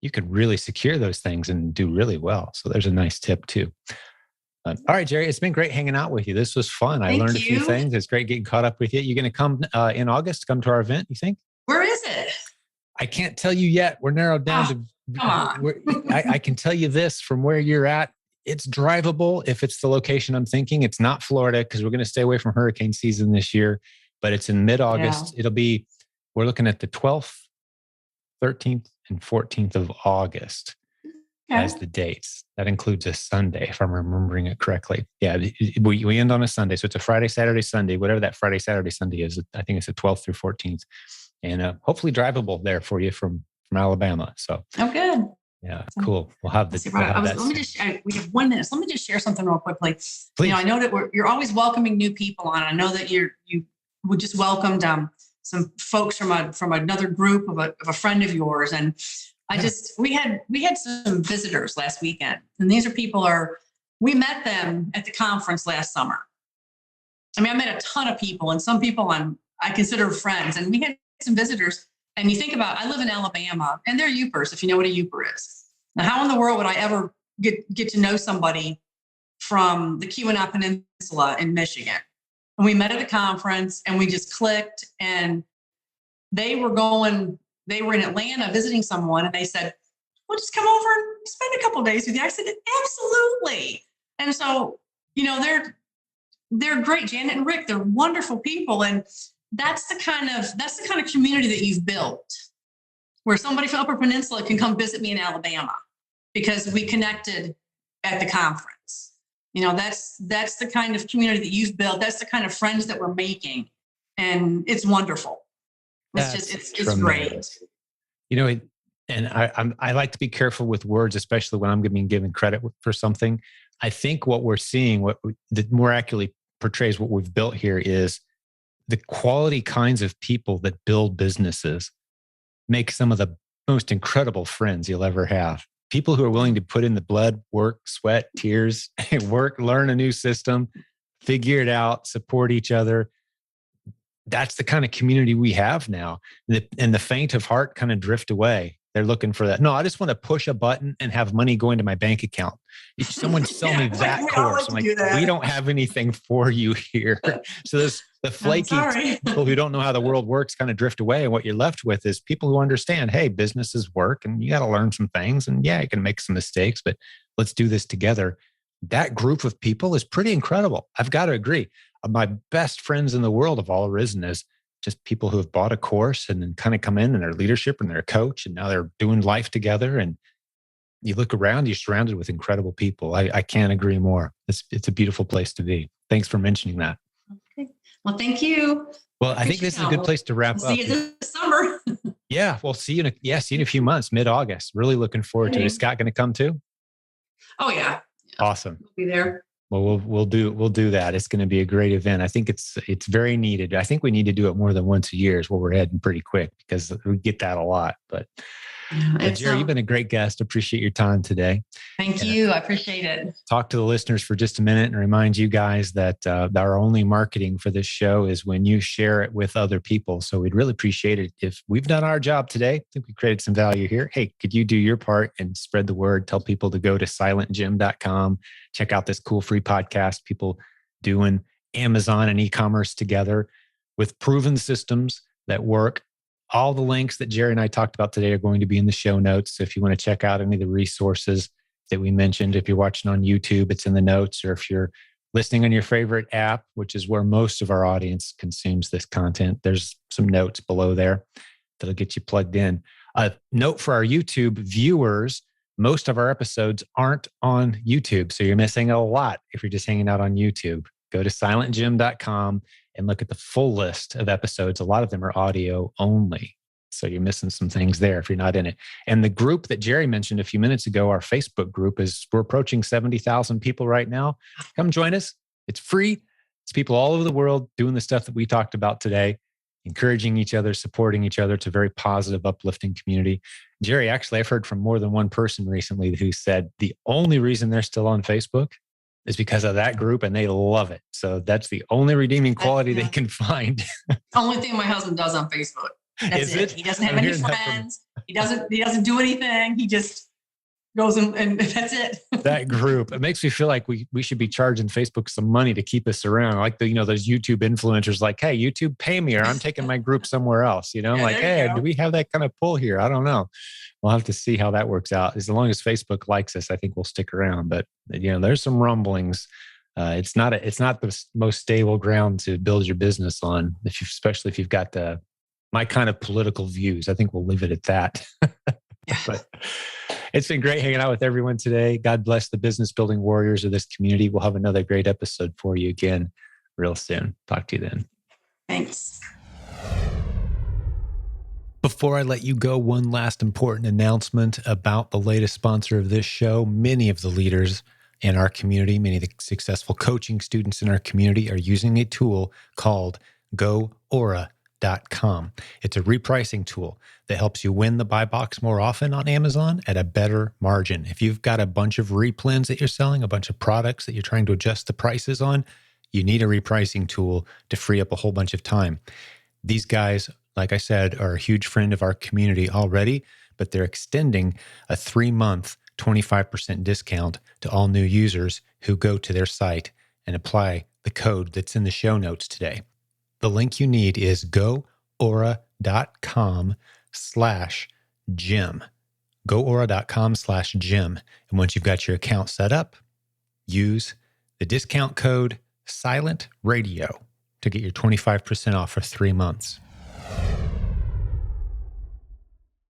you could really secure those things and do really well. So there's a nice tip too. All right, Geri, it's been great hanging out with you. This was fun. I learned a few things. It's great getting caught up with you. You're going to come in August, come to our event, you think? Where is it? I can't tell you yet. We're narrowed down to... Come on. I can tell you this from where you're at. It's drivable if it's the location I'm thinking. It's not Florida because we're going to stay away from hurricane season this year, but it's in mid-August. Yeah. We're looking at the 12th, 13th, and 14th of August as the dates. That includes a Sunday, if I'm remembering it correctly. Yeah, we end on a Sunday. So it's a Friday, Saturday, Sunday, whatever that Friday, Saturday, Sunday is. I think it's the 12th through 14th. And hopefully drivable there for you from Alabama. So good. Yeah, cool. We'll have the. We have 1 minute. So let me just share something real quickly. Please. I know that you're always welcoming new people on. I know that you would just welcomed some folks from another group of a friend of yours, and we had some visitors last weekend, and these are we met them at the conference last summer. I met a ton of people, and some people I consider friends, and we had some visitors. And you think about, I live in Alabama, and they're Yoopers, if you know what a Yooper is. Now, how in the world would I ever get to know somebody from the Keweenaw Peninsula in Michigan? And we met at a conference and we just clicked, and they were in Atlanta visiting someone, and they said, well, just come over and spend a couple of days with you. I said, absolutely. And so, they're great. Janet and Rick, they're wonderful people. And that's the kind of community that you've built, where somebody from Upper Peninsula can come visit me in Alabama because we connected at the conference. That's the kind of community that you've built. That's the kind of friends that we're making. And it's wonderful. It's great. And I like to be careful with words, especially when I'm being given credit for something. I think what we're seeing, that more accurately portrays what we've built here, is the quality kinds of people that build businesses make some of the most incredible friends you'll ever have. People who are willing to put in the blood, work, sweat, tears, learn a new system, figure it out, support each other. That's the kind of community we have now. And the faint of heart kind of drift away. They're looking for that. No, I just want to push a button and have money go into my bank account. Someone sell me that course. I'm like, we don't have anything for you here. So the flaky people who don't know how the world works kind of drift away. And what you're left with is people who understand, hey, businesses work and you got to learn some things. And yeah, you can make some mistakes, but let's do this together. That group of people is pretty incredible. I've got to agree. My best friends in the world have all arisen as just people who have bought a course and then kind of come in and they're leadership and they're a coach and now they're doing life together. And you look around, you're surrounded with incredible people. I can't agree more. It's a beautiful place to be. Thanks for mentioning that. Okay. Well, thank you. Well, I think this is a good place to wrap up. See you this summer. Yeah. Well, see you in a few months, mid-August. Really looking forward to it. Is Scott going to come too? Oh yeah. Awesome. We'll be there. Well, we'll do that. It's going to be a great event. I think it's very needed. I think we need to do it more than once a year. Is where we're heading pretty quick because we get that a lot. But Geri, you've been a great guest. Appreciate your time today. Thank you. I appreciate it. Talk to the listeners for just a minute and remind you guys that our only marketing for this show is when you share it with other people. So we'd really appreciate it if we've done our job today. I think we created some value here. Hey, could you do your part and spread the word? Tell people to go to silentgym.com. Check out this cool free podcast. People doing Amazon and e-commerce together with proven systems that work. All the links that Geri and I talked about today are going to be in the show notes. So if you want to check out any of the resources that we mentioned, if you're watching on YouTube, it's in the notes. Or if you're listening on your favorite app, which is where most of our audience consumes this content, there's some notes below there that'll get you plugged in. A note for our YouTube viewers, most of our episodes aren't on YouTube. So you're missing a lot if you're just hanging out on YouTube. Go to silentgym.com and look at the full list of episodes. A lot of them are audio only. So you're missing some things there if you're not in it. And the group that Geri mentioned a few minutes ago, our Facebook group, we're approaching 70,000 people right now. Come join us. It's free. It's people all over the world doing the stuff that we talked about today, encouraging each other, supporting each other. It's a very positive, uplifting community. Geri, actually, I've heard from more than one person recently who said the only reason they're still on Facebook is because of that group and they love it. So that's the only redeeming quality they can find. Only thing my husband does on Facebook. That's it. He doesn't have any friends. He doesn't do anything. He just goes and that's it. That group. It makes me feel like we should be charging Facebook some money to keep us around. Like those YouTube influencers like, hey, YouTube, pay me or I'm taking my group somewhere else. Like, hey, do we have that kind of pull here? I don't know. We'll have to see how that works out. As long as Facebook likes us, I think we'll stick around. But there's some rumblings. It's not the most stable ground to build your business on, especially if you've got my kind of political views. I think we'll leave it at that. But it's been great hanging out with everyone today. God bless the business building warriors of this community. We'll have another great episode for you again real soon. Talk to you then. Thanks. Before I let you go, one last important announcement about the latest sponsor of this show. Many of the leaders in our community, many of the successful coaching students in our community are using a tool called GoAura.com. It's a repricing tool that helps you win the buy box more often on Amazon at a better margin. If you've got a bunch of replens that you're selling, a bunch of products that you're trying to adjust the prices on, you need a repricing tool to free up a whole bunch of time. These guys, like I said, are a huge friend of our community already, but they're extending a 3-month 25% discount to all new users who go to their site and apply the code that's in the show notes today. The link you need is goaura.com/Jim. goaura.com/Jim. And once you've got your account set up, use the discount code Silent Radio to get your 25% off for 3 months.